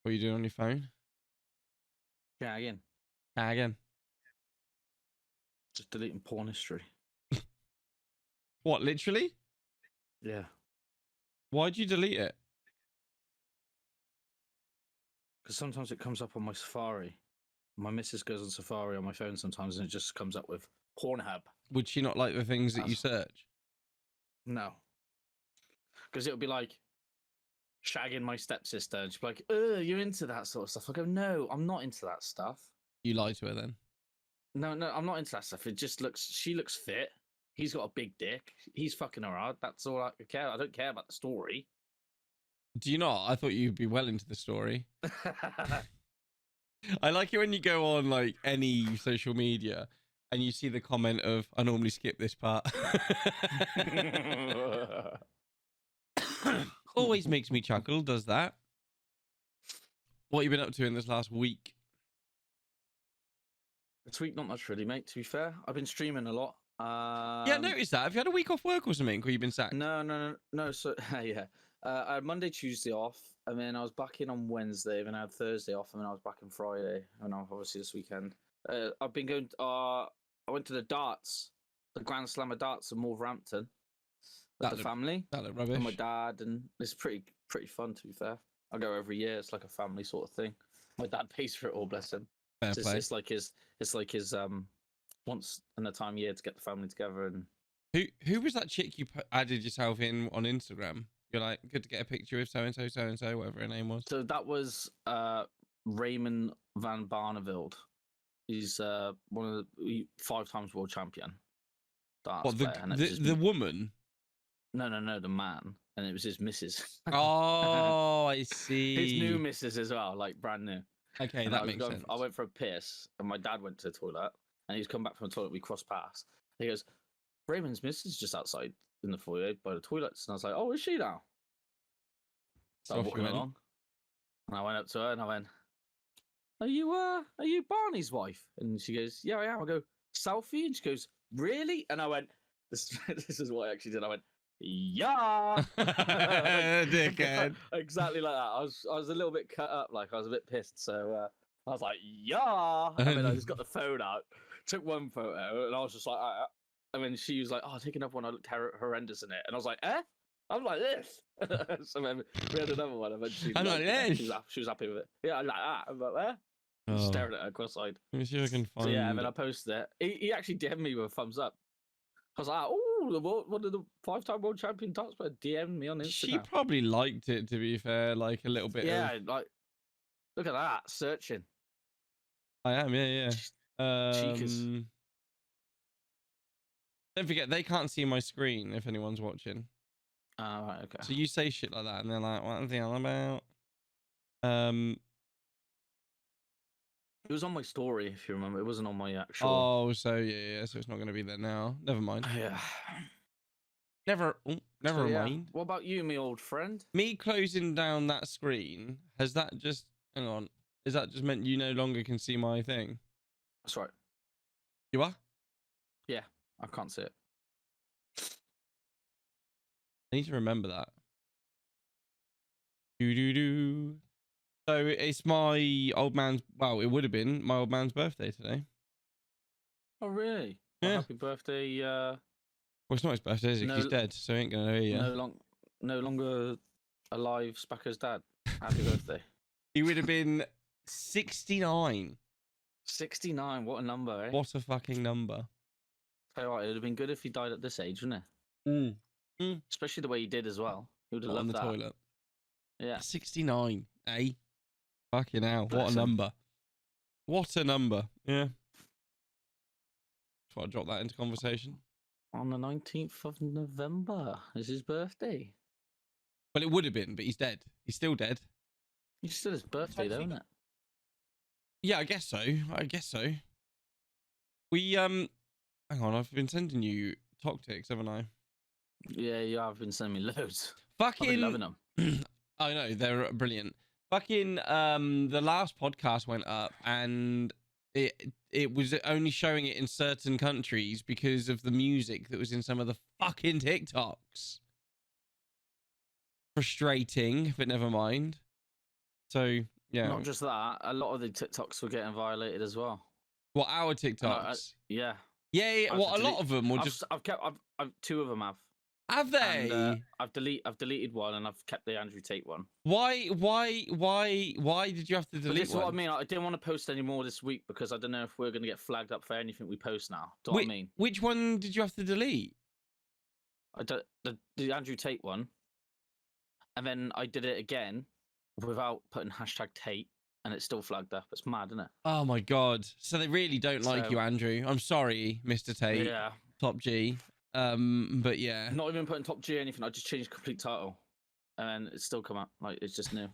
What are you doing on your phone? Shagging. Again. Just deleting porn history. What, literally? Yeah. Why'd you delete it? Because sometimes it comes up on my Safari. My missus goes on Safari on my phone sometimes and it just comes up with Pornhub. Would she not like the things that you search? No. Because it'll be like shagging my stepsister and she'll be like, you're into that sort of stuff. I go, no, I'm not into that stuff. You lie to her then? No, I'm not into that stuff. It just she looks fit. He's got a big dick. He's fucking her hard. That's all I care. I don't care about the story. Do you not? I thought you'd be well into the story. I like it when you go on like any social media and you see the comment of, I normally skip this part. Always makes me chuckle, does that? What have you been up to in this last week? This week, not much really, mate, to be fair. I've been streaming a lot. Yeah, I noticed that. Have you had a week off work or something? Or you been sacked? No. So, yeah. I had Monday, Tuesday off, and then I was back in on Wednesday, then I had Thursday off, and then I was back on Friday, and obviously this weekend. I've been going, I went to the darts, the Grand Slam of darts in Wolverhampton with the family. That looked rubbish. And my dad, and it's pretty fun, to be fair. I go every year. It's like a family sort of thing. My dad pays for it all, bless him. Fair play. It's like his once in a time year to get the family together. And who was that chick you added yourself in on Instagram? You're like, good to get a picture of so and so, whatever her name was. So that was Raymond van Barneveld. He's one of the 5 times world champion. What, the woman? No, the man, and it was his missus. Oh, I see. His new missus as well, like brand new. Okay, that makes sense. I went for a piss, and my dad went to the toilet, and he's come back from the toilet. We crossed paths. He goes, Raymond's missus just outside in the foyer by the toilets, and I was like, "Oh, is she now?" So I'm walking along, and I went up to her, and I went, "Are you Barney's wife?" And she goes, "Yeah, I am." I go, "Selfie?" And she goes, "Really?" And I went, "This is what I actually did." I went, "Yeah." Dickhead. Exactly like that. I was a little bit cut up, like I was a bit pissed. So I was like, "Yeah." And then I just got the phone out, took one photo, and I was just like, and then she was like, "Oh, take another one. I looked horrendous in it." And I was like, "Eh?" I'm like this. So then we had another one eventually. I'm like this. She was happy with it. Yeah, I'm like that. I'm like there. Oh. Staring at her cross-eyed. Let me see if I can find. So yeah, and then I posted it. He actually DM'd me with a thumbs up. I was like, "Oh, one of the 5-time world champion darts player DM'd me on Instagram." She probably liked it, to be fair, like a little bit. Yeah, like look at that searching. I am, yeah. Cheekers. Don't forget, they can't see my screen if anyone's watching. Right, okay. So you say shit like that, and they're like, "What are they all about?" It was on my story, if you remember. It wasn't on my actual. Oh, so yeah. So it's not going to be there now. Never mind. Yeah. Never So, yeah. mind. What about you, my old friend? Me closing down that screen, has that just... Hang on. Is that just meant you no longer can see my thing? That's right. You are? Yeah, I can't see it. I need to remember that. Do. So it's my old man's... Well, it would have been my old man's birthday today. Oh, really? Yeah. Well, happy birthday. Well, it's not his birthday, is it? 'Cause he's dead, so he ain't going to hear you. No longer alive, Spacker's dad. Happy birthday. He would have been 69. 69, what a number, eh? What a fucking number. Tell you what, it would have been good if he died at this age, wouldn't it? Especially the way he did as well. He would have loved that. On the toilet. Yeah. 69, eh? Fucking hell, Bless what a him. number. What a number, yeah. Try to drop that into conversation. On the 19th of November is his birthday. Well, it would have been, but he's dead. He's still dead. It's still his birthday, though, isn't it? Yeah, I guess so. We, hang on, I've been sending you tactics, haven't I? Yeah, you have been sending me loads. Fucking... I've been loving them. I know, they're brilliant. Fucking, the last podcast went up and it was only showing it in certain countries because of the music that was in some of the fucking TikToks. Frustrating, but never mind. So, Yeah. Not just that, a lot of the TikToks were getting violated as well. What, our And TikToks? yeah. Yeah. I've What, a lot delete- of them, or I've, just s- I've kept. I've two of them have and they? I've deleted one, and I've kept the Andrew Tate one. Why did you have to But delete this is what I one? mean. I didn't want to post any more this week because I don't know if we're going to get flagged up for anything we post now. Do you know what I mean? Which one did you have to delete? The Andrew Tate one, and then I did it again without putting hashtag Tate, and it's still flagged up. It's mad, isn't it? Oh my god! So they really don't like So- you, Andrew. I'm sorry, Mr. Tate, Yeah. Top G. But yeah, Not even putting top G or anything. I just changed complete title, and it's still come up. Like it's just new,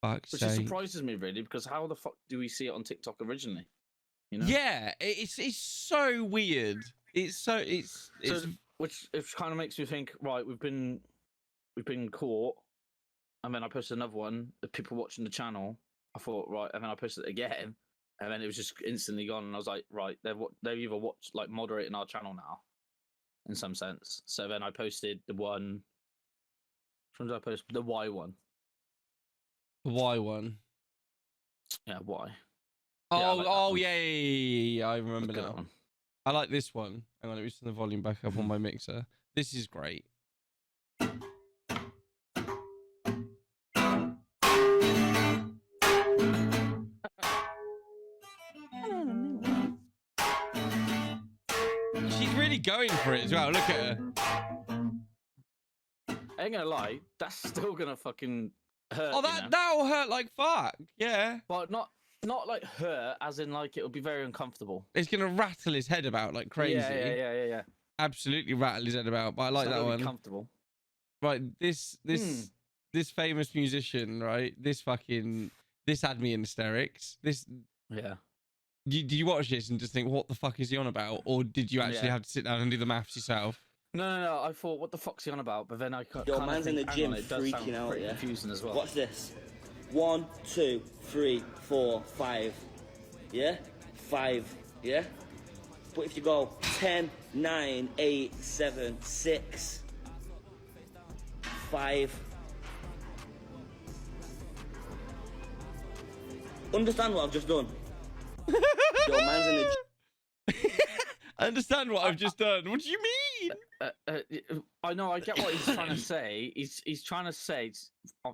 fuck's which sake. surprises me really because how the fuck do we see it on TikTok originally? You know? Yeah, it's so weird. It's So, which kind of makes me think. Right, we've been caught, and then I posted another one. The people watching the channel, I thought right, and then I posted it again, and then it was just instantly gone. And I was like, right, they've either watched like moderating our channel now, in some sense. So then I posted the one. Which one did I post? The Y one. the Y one. Yeah, Y. Oh, I like that one. yeah. I remember Look at now. that one. I like this one. Hang on, let me turn the volume back up on my mixer. This is great. She's really going for it as well. Look at her. I ain't gonna lie, that's still gonna fucking hurt. Oh, you know? that'll hurt like fuck. Yeah. But not like hurt, as in like it'll be very uncomfortable. It's gonna rattle his head about like crazy. Yeah. Absolutely rattle his head about. But I like It's not that gonna be one. comfortable. Right, this famous musician, right? This had me in hysterics. Yeah. Did you watch this and just think, what the fuck is he on about? Or did you actually Yeah. have to sit down and do the maths yourself? No. I thought, what the fuck's he on about? But then I kind Yo, of man's think, in the hang gym on, it does sound freaking out, pretty yeah? confusing as well. Watch this. 1, 2, 3, 4, 5. Yeah? 5. Yeah? But if you go 10, 9, 8, 7, 6, 5. Understand what I've just done? Yo, man's in the I understand what I've just done. What do you mean? I know, I get what he's trying to say. He's trying to say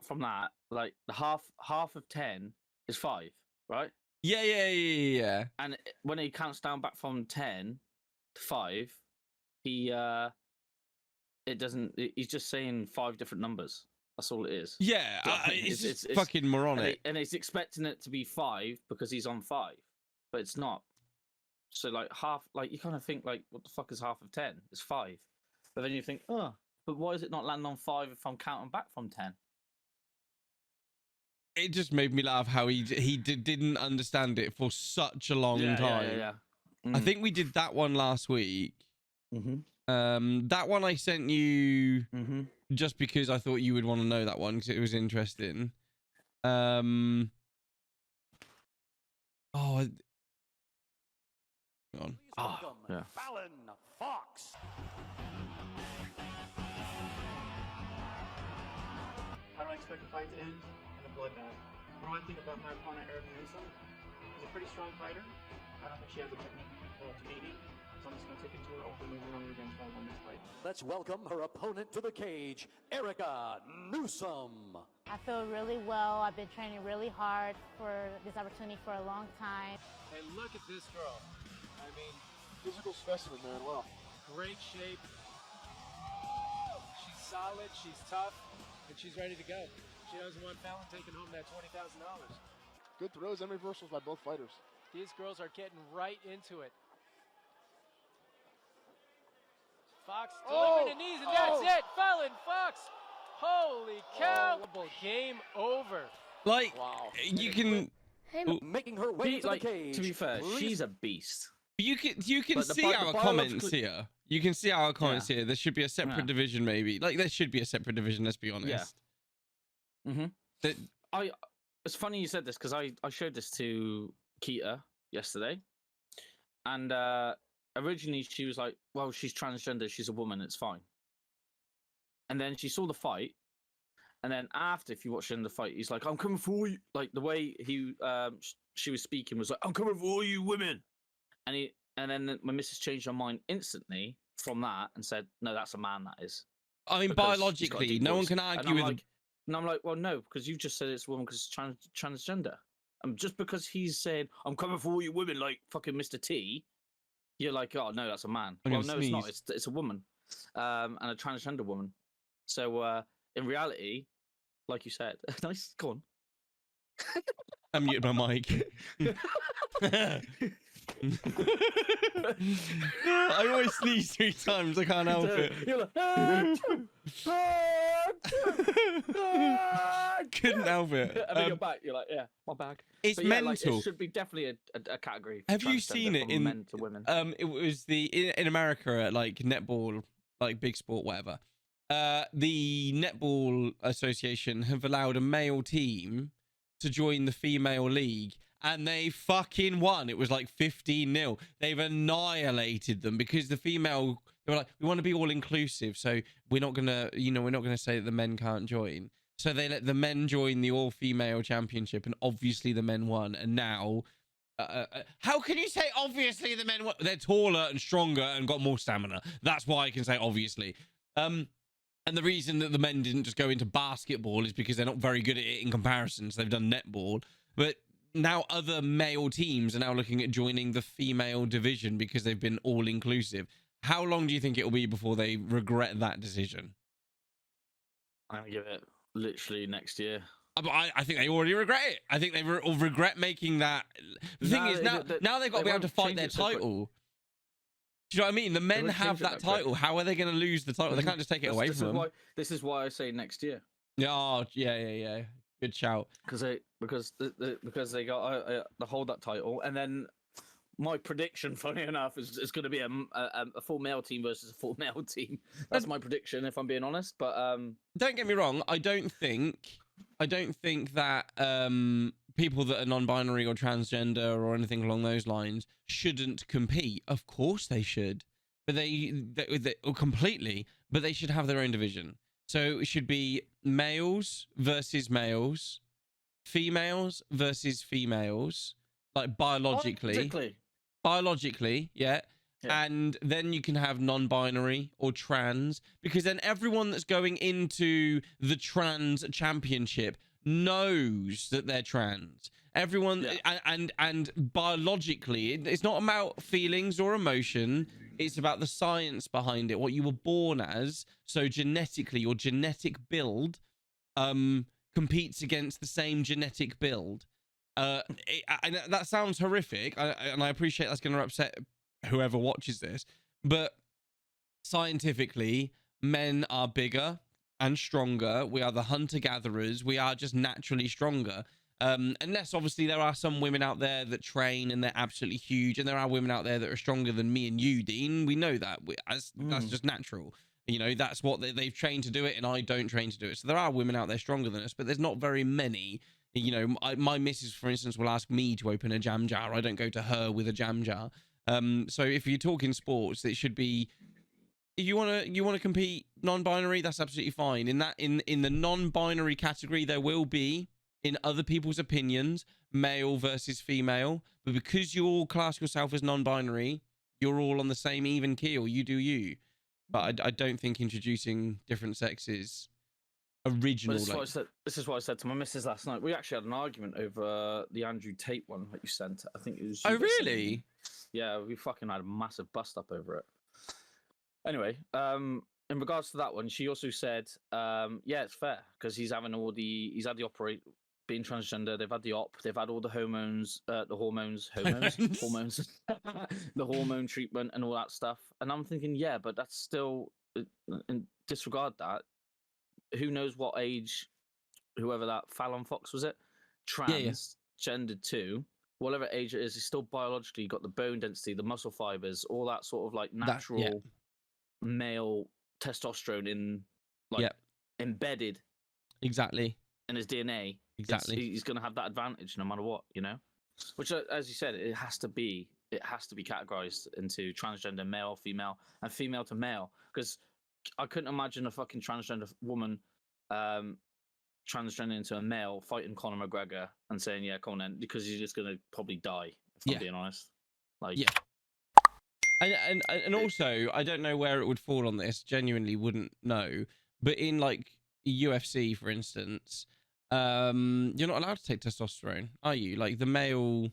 from that, like the half of 10 is 5, right? Yeah. And when he counts down back from 10 to 5, he's just saying 5 different numbers. That's all it is. Yeah, it's just fucking moronic. And he's expecting it to be 5 because he's on 5, but it's not. So like half, like you kind of think like, what the fuck is half of 10? It's 5. But then you think, oh, but why does it not land on 5 if I'm counting back from 10? It just made me laugh how he didn't understand it for such a long time. Yeah. I think we did that one last week. Mm-hmm. That one I sent you Mm-hmm. just because I thought you would want to know that one because it was interesting. Hang on. Yeah. Fallon Fox. How do I expect the fight to end? In a bloodbath. What do I think about my opponent, Eric Newsom? He's a pretty strong fighter. I don't think she has the technique to beat me. So I'm just going to take it to her open over and over again until I win this fight. Let's welcome her opponent to the cage, Erica Newsom. I feel really well. I've been training really hard for this opportunity for a long time. Hey, look at this girl. I mean, Physical specimen, man. Wow. great shape. She's solid, she's tough, and she's ready to go. She doesn't want Fallon taking home that $20,000. Good throws and reversals by both fighters. These girls are getting right into it. Fox delivering the knees, and that's it. Fallon Fox. Holy cow. Game over. Like, you can... Making her way to Like, the cage. to be fair, please. she's a beast. You can But the see bi- the our biological- comments here. You can see our comments Yeah. here. There should be a separate Yeah. division, maybe. Like, there should be a separate division, let's be honest. Mm-hmm. That- It's funny you said this because I showed this to Keita yesterday, and originally she was like, "Well, she's transgender, she's a woman, it's fine." And then she saw the fight, And then after, if you watch in the fight, he's like, "I'm coming for all you." Like the way she was speaking was like, "I'm coming for all you women," and then my missus changed her mind instantly from that and said, "No, that's a man. That is." I mean, Because he's got a biologically, deep no one voice. can And argue I'm with. like, and I'm like, well, no, because you've just said it's a woman because it's transgender. And just because he's saying, "I'm coming for all you women," like fucking Mr. T, you're like, "Oh no, that's a man." I'm Well, gonna no, it's not. sneeze. It's a woman, and a transgender woman. So in reality, like you said, nice. Go on. I muted my mic. I always sneeze 3 times. I can't help it. You're like, "Ah, choo, ah, choo, ah, Couldn't choo." help it. And then you're back. You're like, yeah, my bag. It's But yeah, like, mental. it should be definitely a category. Have you transgender seen it from in men to women? it was in America at like netball, like big sport, whatever. The Netball Association have allowed a male team to join the female league, and they fucking won. It was like 15-0. They've annihilated them because the female, they were like, we want to be all inclusive, so we're not gonna say that the men can't join. So they let the men join the all-female championship, and obviously the men won. And now, how can you say obviously the men won? They're taller and stronger and got more stamina. That's why I can say obviously. And the reason that the men didn't just go into basketball is because they're not very good at it in comparison. So they've done netball. But now other male teams are now looking at joining the female division because they've been all inclusive. How long do you think it will be before they regret that decision? I'm gonna give it literally next year. I think they already regret it. I think they regret making that. The thing is, now they've got to be able to fight their title. Do you know what I mean? The men have that title. How are they going to lose the title? They can't just take it away from them. This is why I say next year. Yeah, oh, yeah. Good shout. Because they got to hold that title, and then my prediction, funny enough, is going to be a full male team versus a full male team. That's my prediction, if I'm being honest. But don't get me wrong. I don't think that people that are non-binary or transgender or anything along those lines shouldn't compete. Of course they should, but they completely. But they should have their own division. So it should be males versus males, females versus females, like biologically, yeah. And then you can have non-binary or trans, because then everyone that's going into the trans championship knows that they're trans. Everyone, and biologically, it's not about feelings or emotion. It's about the science behind it, what you were born as. So genetically, your genetic build competes against the same genetic build. And that sounds horrific, and I appreciate that's going to upset whoever watches this, but scientifically, men are bigger and stronger. We are the hunter-gatherers. We are just naturally stronger. Unless, obviously, there are some women out there that train and they're absolutely huge, and there are women out there that are stronger than me and you, Dean. We know that. That's just natural. You know, that's what they've trained to do it, and I don't train to do it. So there are women out there stronger than us, but there's not very many. You know, my missus, for instance, will ask me to open a jam jar. I don't go to her with a jam jar. So if you're talking sports, it should be, if you want to compete non-binary, that's absolutely fine. In the non-binary category, there will be, in other people's opinions, male versus female, but because you all class yourself as non-binary, you're all on the same even keel. You do you. But I don't think introducing different sexes original. This is what I said to my missus last night. We actually had an argument over the Andrew Tate one that you sent. I think it was. Oh, really? Yeah, we fucking had a massive bust up over it. Anyway, in regards to that one, she also said, yeah, it's fair because he's had the operate, being transgender. They've had the they've had all the hormones, the hormone treatment and all that stuff. And I'm thinking, yeah, but that's still, and disregard that. Who knows what age, whoever that Fallon Fox was it, transgendered to, whatever age it is, he's still biologically got the bone density, the muscle fibers, all that sort of like natural male testosterone embedded exactly in his DNA. Exactly, he's going to have that advantage no matter what, you know. Which, as you said, it has to be categorized into transgender, male, female, and female to male, because I couldn't imagine a fucking transgender woman transgender into a male, fighting Conor McGregor and saying, "Yeah, come on then," because he's just gonna probably die. If I'm being honest, like, yeah. And also, I don't know where it would fall on this. Genuinely, wouldn't know. But in like UFC, for instance, you're not allowed to take testosterone, are you? Like the male,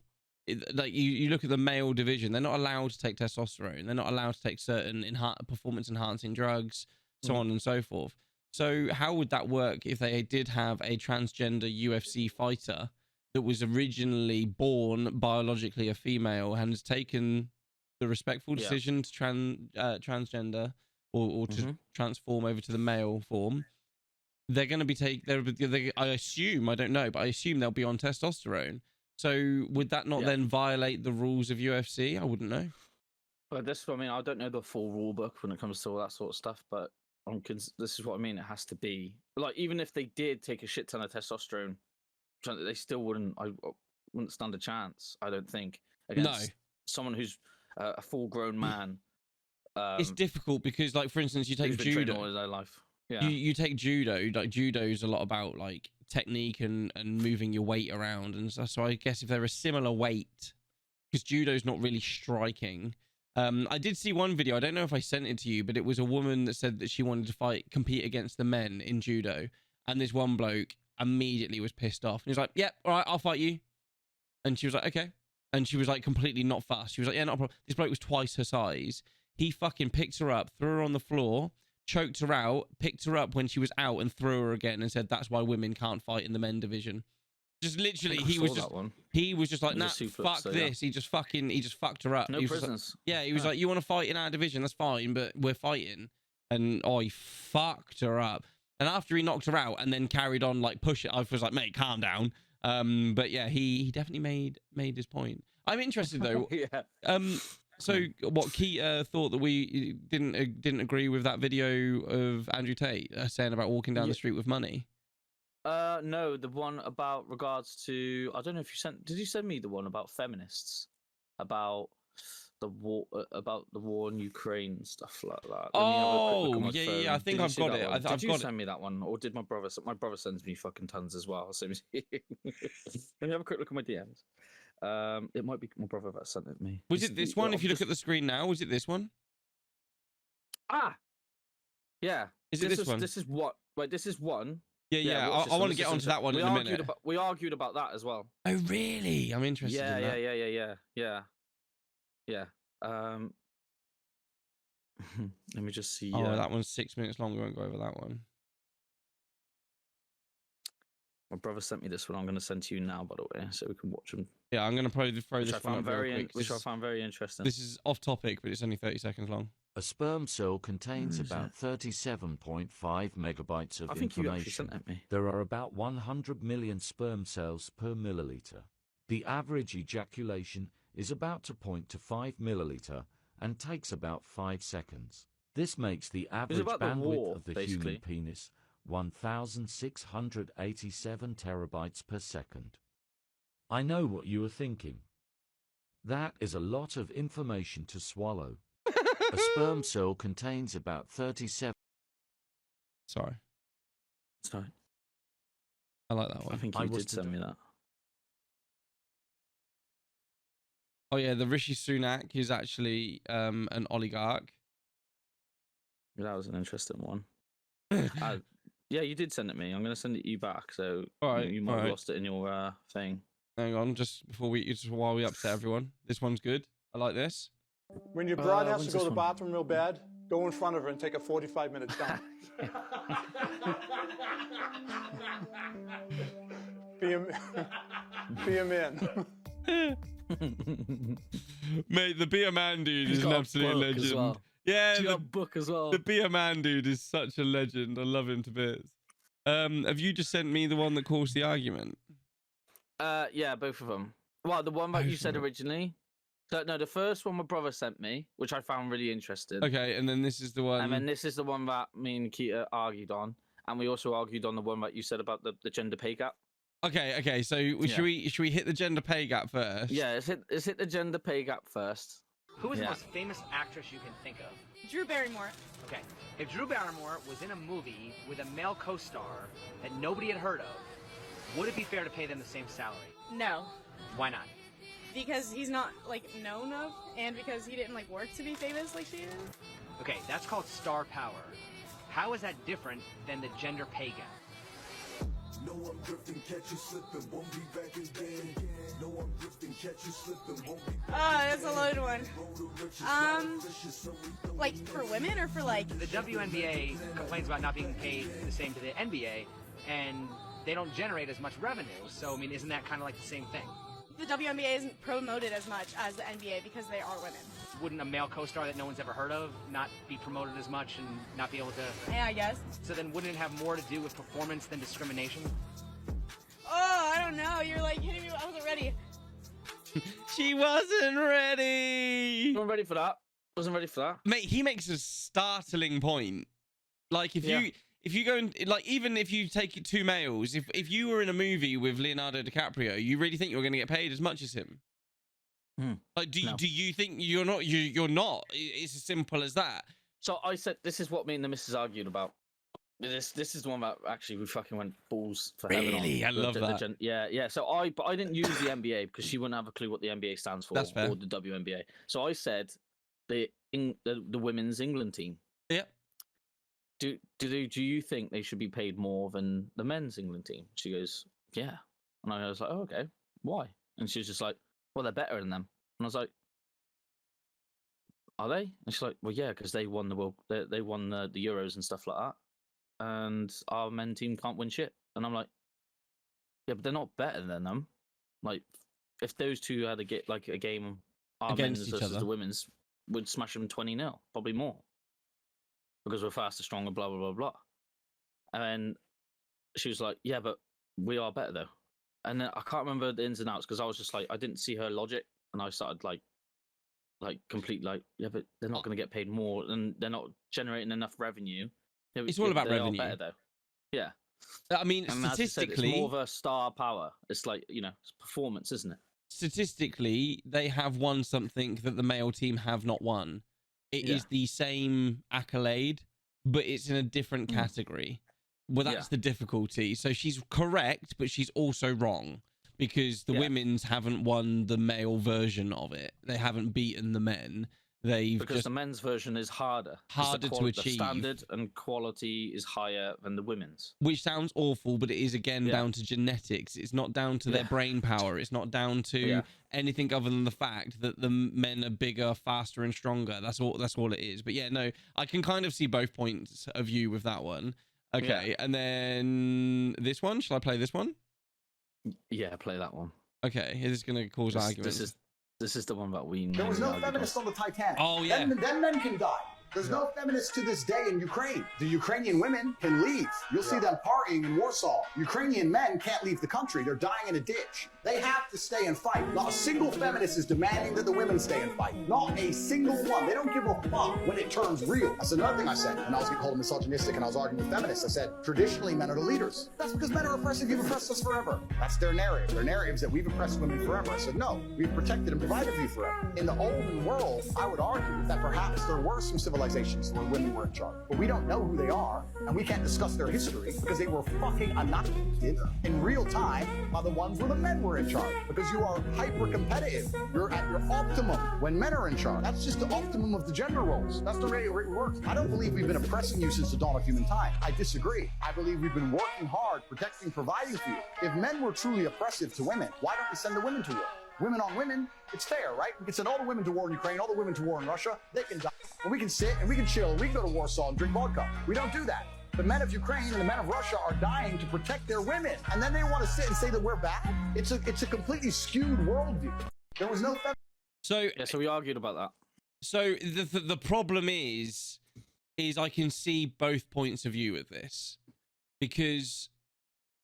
like you look at the male division, they're not allowed to take testosterone. They're not allowed to take certain performance enhancing drugs, so on and so forth. So how would that work if they did have a transgender UFC fighter that was originally born biologically a female and has taken the respectful decision to transgender or to transform over to the male form? They're going to be I assume, I don't know, but I assume they'll be on testosterone. So would that not then violate the rules of UFC? I wouldn't know. But this, I mean, I don't know the full rule book when it comes to all that sort of stuff, but this is what I mean. It has to be like, even if they did take a shit ton of testosterone, they still wouldn't stand a chance, I don't think, against someone who's a full-grown man. It's difficult because, like, for instance, you take judo. All his life. Yeah. You take judo. Like, judo's a lot about like technique and moving your weight around and stuff. So I guess if they're a similar weight, because judo's not really striking. I did see one video. I don't know if I sent it to you, but it was a woman that said that she wanted to compete against the men in judo, and this one bloke immediately was pissed off. And he was like, "Yep, all right, I'll fight you." And she was like, "Okay." And she was like completely not fussed. She was like, "Yeah, not a problem." This bloke was twice her size. He fucking picked her up, threw her on the floor, choked her out, picked her up when she was out, and threw her again, and said that's why women can't fight in the men division. Just literally, he was just like, "Nah, fuck this." He just fucked her up. No prisoners. Like, he was like, "You want to fight in our division? That's fine, but we're fighting." And he fucked her up. And after he knocked her out and then carried on like push it, I was like, "Mate, calm down." But yeah, he definitely made his point. I'm interested though. So what Keith thought that we didn't agree with that video of Andrew Tate saying about walking down the street with money? No, the one about regards to, I don't know if did you send me the one about feminists, about the war in Ukraine and stuff like that? Oh, yeah, I think I've got it. Did you send me that one, or did my brother? My brother sends me fucking tons as well. So let me have a quick look at my DMs. It might be my brother that sent it to me. Was it this one? If you look at the screen now, was it this one? Yeah. Is it this one? This is what? Wait, this is one. Yeah. I want to get onto that one in a minute. We argued about that as well. Oh, really? I'm interested in that. Yeah. Let me just see. Oh, that one's 6 minutes long. We won't go over that one. My brother sent me this one. I'm going to send to you now, by the way, so we can watch them. Yeah, I'm going to probably throw this one up real quick. Which I found very interesting. This is off topic, but it's only 30 seconds long. A sperm cell contains about 37.5 megabytes of I think information. you actually sent that to me. There are about 100 million sperm cells per milliliter. The average ejaculation is about 2.5 milliliter and takes about 5 seconds. This makes the average bandwidth of the human penis 1,687 terabytes per second. I know what you are thinking. That is a lot of information to swallow. A sperm cell contains about 37... Sorry. I like that one. I think you did send me that. Oh yeah, the Rishi Sunak is actually an oligarch. That was an interesting one. Yeah, you did send it me. I'm going to send it you back. So you might have lost it in your thing. Hang on, just while we upset everyone. This one's good. I like this. When your broad has to go to the bathroom real bad, go in front of her and take a 45-minute dump. Be a man. Mate, the Be a Man dude is an absolute legend. Well. Yeah, the book as well. The Be a Man dude is such a legend. I love him to bits. Have you just sent me the one that caused the argument? Yeah, both of them. Well, the one that you said originally. So, no, the first one my brother sent me, which I found really interesting. Okay, and then this is the one. And then this is the one that me and Keita argued on, and we also argued on the one that you said about the gender pay gap. Okay. So should we hit the gender pay gap first? Yeah, let's hit the gender pay gap first. Who is the Yeah. most famous actress you can think of? Drew Barrymore. Okay, if Drew Barrymore was in a movie with a male co-star that nobody had heard of, would it be fair to pay them the same salary? No, Why not? because he's not like known of, and because he didn't like work to be famous like she is. Okay, that's called star power. How is that different than the gender pay gap? No, I'm drifting, catch you slipping, won't be back again. No, I'm drifting, catch you slipping, won't be back. That's a loaded one. Like for women or for like? The WNBA complains about not being paid the same to the NBA, and they don't generate as much revenue. So, I mean, isn't that kind of like the same thing? The WNBA isn't promoted as much as the NBA because they are women. Wouldn't a male co-star that no one's ever heard of not be promoted as much and not be able to? Yeah, I guess. So then wouldn't it have more to do with performance than discrimination? Oh, I don't know. You're like hitting me. I wasn't ready. She wasn't ready. Wasn't ready for that. Wasn't ready for that. Mate, he makes a startling point. Like if you go and like, even if you take it two males, if you were in a movie with Leonardo DiCaprio, you really think you're going to get paid as much as him? Like, do you think you're not? You're not. It's as simple as that. So I said, this is what me and the missus argued about. This is the one that actually we fucking went balls for heaven on. Really? I love that. Yeah. So I didn't use the NBA because she wouldn't have a clue what the NBA stands for. That's fair. Or the WNBA. So I said the women's England team. Yeah. Do you think they should be paid more than the men's England team? She goes, yeah. And I was like, oh, okay. Why? And she was just like, well, they're better than them. And I was like, are they? And she's like, well, yeah, because they won the world, they won the Euros and stuff like that. And our men team can't win shit. And I'm like, yeah, but they're not better than them. Like, if those two had a game, our Against men's each versus other, the women's, would smash them 20-0, probably more, because we're faster, stronger, blah blah blah blah. And then she was like, yeah, but we are better though. And then I can't remember the ins and outs because I was just like, I didn't see her logic, and I started like complete yeah, but they're not going to get paid more, and they're not generating enough revenue. It's all about they revenue. Are better though. Yeah. I mean, And as I said, statistically, it's more of a star power. It's like, it's performance, isn't it? Statistically, they have won something that the male team have not won. It is the same accolade, but it's in a different category. Well, that's the difficulty. So she's correct, but she's also wrong, because the women's haven't won the male version of it. They haven't beaten the men. Because the men's version is harder. Harder to achieve. The standard and quality is higher than the women's. Which sounds awful, but it is again down to genetics. It's not down to their brain power. It's not down to anything other than the fact that the men are bigger, faster, and stronger. That's all it is. But yeah, no, I can kind of see both points of view with that one. Okay, and then this one. Shall I play this one? Yeah, play that one. Okay, this is going to cause arguments. This is the one that we know. There was no feminist on the Titanic. Oh, yeah. Then men can die. There's no feminists to this day in Ukraine. The Ukrainian women can leave. You'll see them partying in Warsaw. Ukrainian men can't leave the country. They're dying in a ditch. They have to stay and fight. Not a single feminist is demanding that the women stay and fight. Not a single one. They don't give a fuck when it turns real. That's another thing I said. And I was getting called misogynistic, and I was arguing with feminists. I said, traditionally, men are the leaders. That's because men are oppressive. You've oppressed us forever. That's their narrative. Their narrative is that we've oppressed women forever. I said, no, we've protected and provided for you forever. In the olden world, I would argue that perhaps there were some civilizations where women were in charge. But we don't know who they are, and we can't discuss their history because they were fucking annihilated in real time by the ones where the men were in charge. Because you are hyper-competitive. You're at your optimum when men are in charge. That's just the optimum of the gender roles. That's the way it works. I don't believe we've been oppressing you since the dawn of human time. I disagree. I believe we've been working hard, protecting, providing for you. If men were truly oppressive to women, why don't we send the women to war? Women on women, it's fair, right? We can send all the women to war in Ukraine, all the women to war in Russia. They can die. And we can sit and we can chill and we can go to Warsaw and drink vodka. We don't do that. The men of Ukraine and the men of Russia are dying to protect their women. And then they want to sit and say that we're bad? It's a completely skewed worldview. There was no... So we argued about that. So the problem is I can see both points of view with this. Because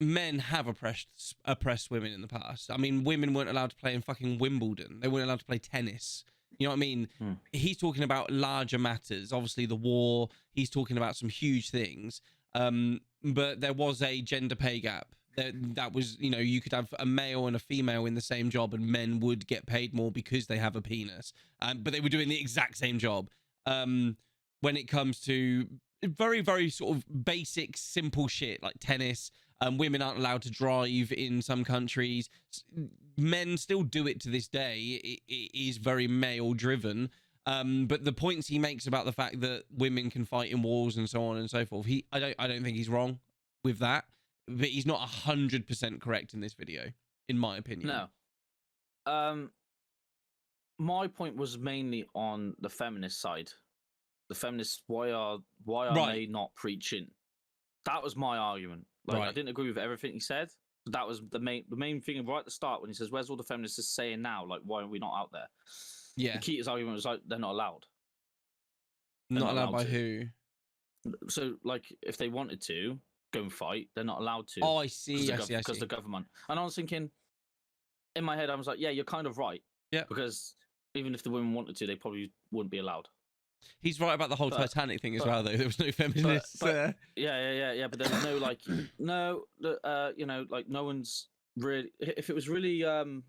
men have oppressed women in the past. I mean, women weren't allowed to play in fucking Wimbledon. They weren't allowed to play tennis. You know what I mean? He's talking about larger matters. Obviously, the war. He's talking about some huge things. But there was a gender pay gap that was, you know, you could have a male and a female in the same job and men would get paid more because they have a penis, but they were doing the exact same job. When it comes to very, very sort of basic, simple shit like tennis, women aren't allowed to drive in some countries. Men still do it to this day. It is very male driven. But the points he makes about the fact that women can fight in wars and so on and so forth, I don't think he's wrong with that. But he's not 100% correct in this video, in my opinion. No. My point was mainly on the feminist side. The feminists, why are they not preaching? That was my argument. Like, I didn't agree with everything he said. But that was the main thing right at the start when he says, "Where's all the feminists saying now? Like, why are we not out there?" Yeah. The key to his argument was like, they're not allowed. Not allowed by who? So, like, if they wanted to go and fight, they're not allowed to. Oh, I see. Because the government. And I was thinking, in my head, I was like, yeah, you're kind of right. Yeah. Because even if the women wanted to, they probably wouldn't be allowed. He's right about the whole Titanic thing as well, though. There was no feminists there. Yeah. But there was no, like, you know, like, no one's really. If it was really, I'm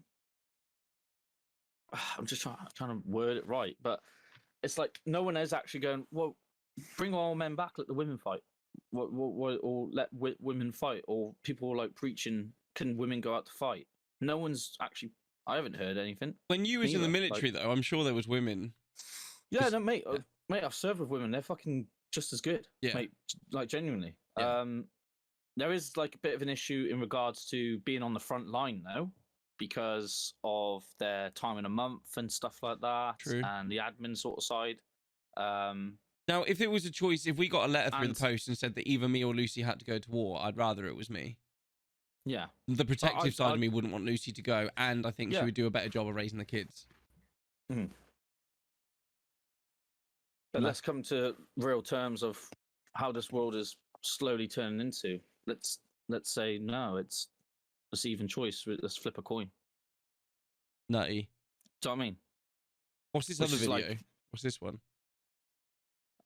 just trying to word it right, but it's like no one is actually going, well, bring all men back, let the women fight. Or let women fight, or people like preaching, can women go out to fight? No one's actually. I haven't heard anything. When you was in the military, though, I'm sure there was women. Yeah, no, mate. Mate, I've served with women. They're fucking just as good. Yeah, mate, like genuinely. Yeah. There is like a bit of an issue in regards to being on the front line though, because of their time in a month and stuff like that. True. And the admin sort of side. Now, if it was a choice, if we got a letter through the post and said that either me or Lucy had to go to war, I'd rather it was me. Yeah. The protective side of me wouldn't want Lucy to go, and I think she would do a better job of raising the kids. Mm-hmm. But let's come to real terms of how this world is slowly turning into. Let's say no, it's even choice. Let's flip a coin. Nutty. Do you know what I mean? What's this other video? What's this one?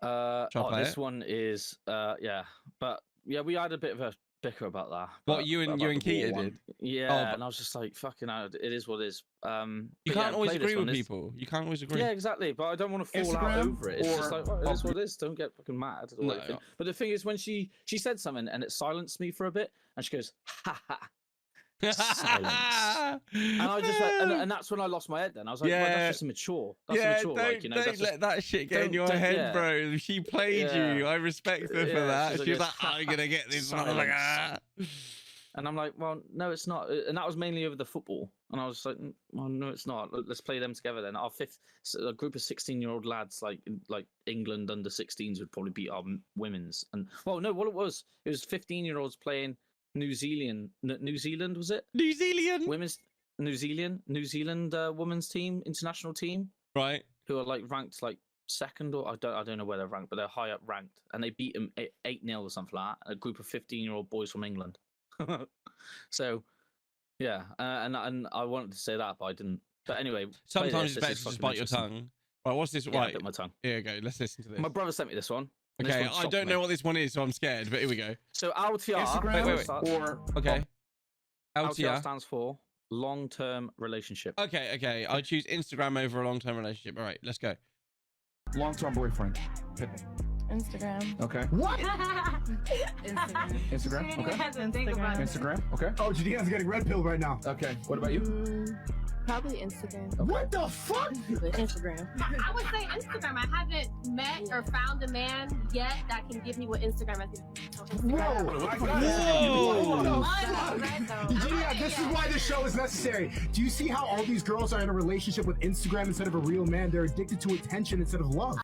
This one is yeah, but yeah, we had a bit of a bicker about that. What you and Keita did? Yeah, and I was just like, fucking hell, it is what it is. You can't always agree with people. You can't always agree. Yeah, exactly. But I don't want to fall out over it. It's just like, well, it is what it is. Don't get fucking mad. No. But the thing is, when she said something and it silenced me for a bit, and she goes, "Ha ha." Silence. And I just went, and that's when I lost my head. Then I was like, well, that's just immature. That's immature. Don't, like, you know, don't let that shit get in your head, bro. She played you. I respect her for that. She was like, I'm gonna get this one. I was like, ah. And I'm like, well, no, it's not. And that was mainly over the football. And I was like, well, no, it's not. Let's play them together then. A group of 16-year-old lads, like England under 16s, would probably beat our women's. And well, no, what it was 15-year-olds playing New Zealand was it? New Zealand New Zealand women's team, international team, right? Who are like ranked like second, or I don't know where they're ranked, but they're high up ranked, and they beat them 8-0 or something like that. A group of 15-year-old boys from England. So yeah, and I wanted to say that, but I didn't. But anyway, sometimes it's better to just bite your tongue. Right, what's this? Yeah, right, I bit my tongue. Here we go. Let's listen to this. My brother sent me this one. Okay, I don't know what this one is, so I'm scared. But here we go. So LTR. Instagram wait. Okay. LTR stands for long-term relationship. Okay. I choose Instagram over a long-term relationship. All right, let's go. Long-term boyfriend. Instagram. Okay. What? Instagram. Okay. Instagram. Okay. Oh, Judean's getting red pill right now. Okay. What about you? Probably Instagram. Okay. What the fuck? Instagram. I would say Instagram. I haven't met or found a man yet that can give me what Instagram has given me. Yeah, this is why this show is necessary. Do you see how all these girls are in a relationship with Instagram instead of a real man? They're addicted to attention instead of love.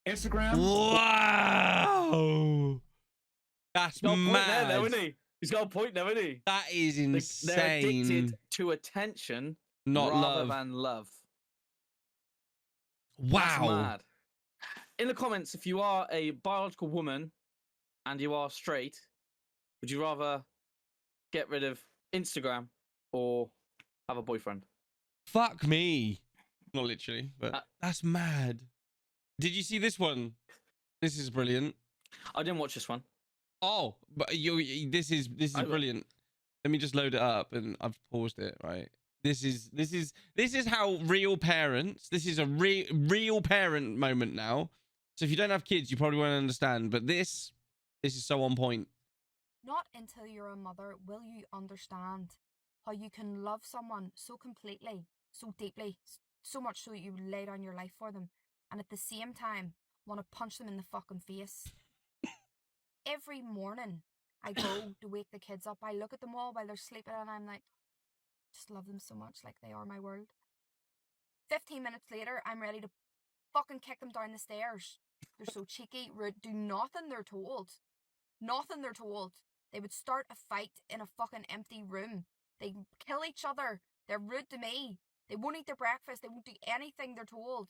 Instagram. Wow. That's mad. He's got a point there, isn't he? That is insane. They're addicted to attention, not rather love. than love. Wow. That's mad. In the comments, if you are a biological woman and you are straight, would you rather get rid of Instagram or have a boyfriend? Fuck me. Not literally, but that's mad. Did you see this one? This is brilliant. I didn't watch this one. Oh, but this is brilliant. Let me just load it up, and I've paused it. Right. This is how real parents. This is a real parent moment now. So if you don't have kids, you probably won't understand. But this is so on point. Not until you're a mother will you understand how you can love someone so completely, so deeply, so much so that you lay down your life for them, and at the same time want to punch them in the fucking face. Every morning I go to wake the kids up, I look at them all while they're sleeping, and I'm like, just love them so much, like they are my world. 15 minutes later, I'm ready to fucking kick them down the stairs. They're so cheeky, rude, do nothing they're told. Nothing they're told. They would start a fight in a fucking empty room. They kill each other. They're rude to me. They won't eat their breakfast. They won't do anything they're told.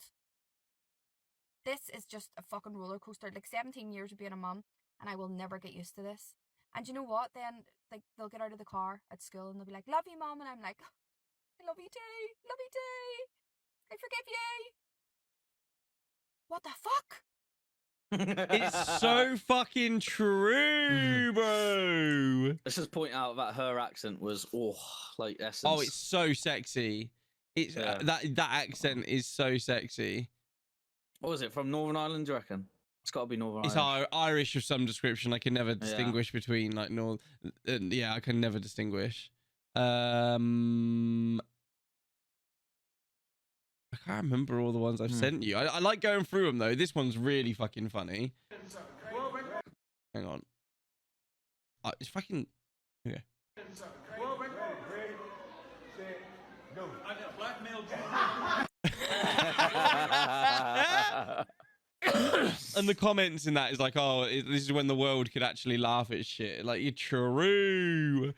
This is just a fucking roller coaster. Like 17 years of being a mum, and I will never get used to this. And you know what? Then like they'll get out of the car at school and they'll be like, "Love you, Mum," and I'm like, "I love you too. Love you too. I forgive you." What the fuck? It's so fucking true, bro. Let's just point out that her accent was like essence. Oh, it's so sexy. It's that accent is so sexy. What was it from Northern Ireland? Do you reckon? It's got to be Northern It's Irish. Irish of some description. I can never distinguish between like North. Yeah, I can never distinguish. I can't remember all the ones I've sent you. I like going through them though. This one's really fucking funny. Hang on. It's fucking. Okay. And the comments in that is like, oh, this is when the world could actually laugh at shit. Like, you're true.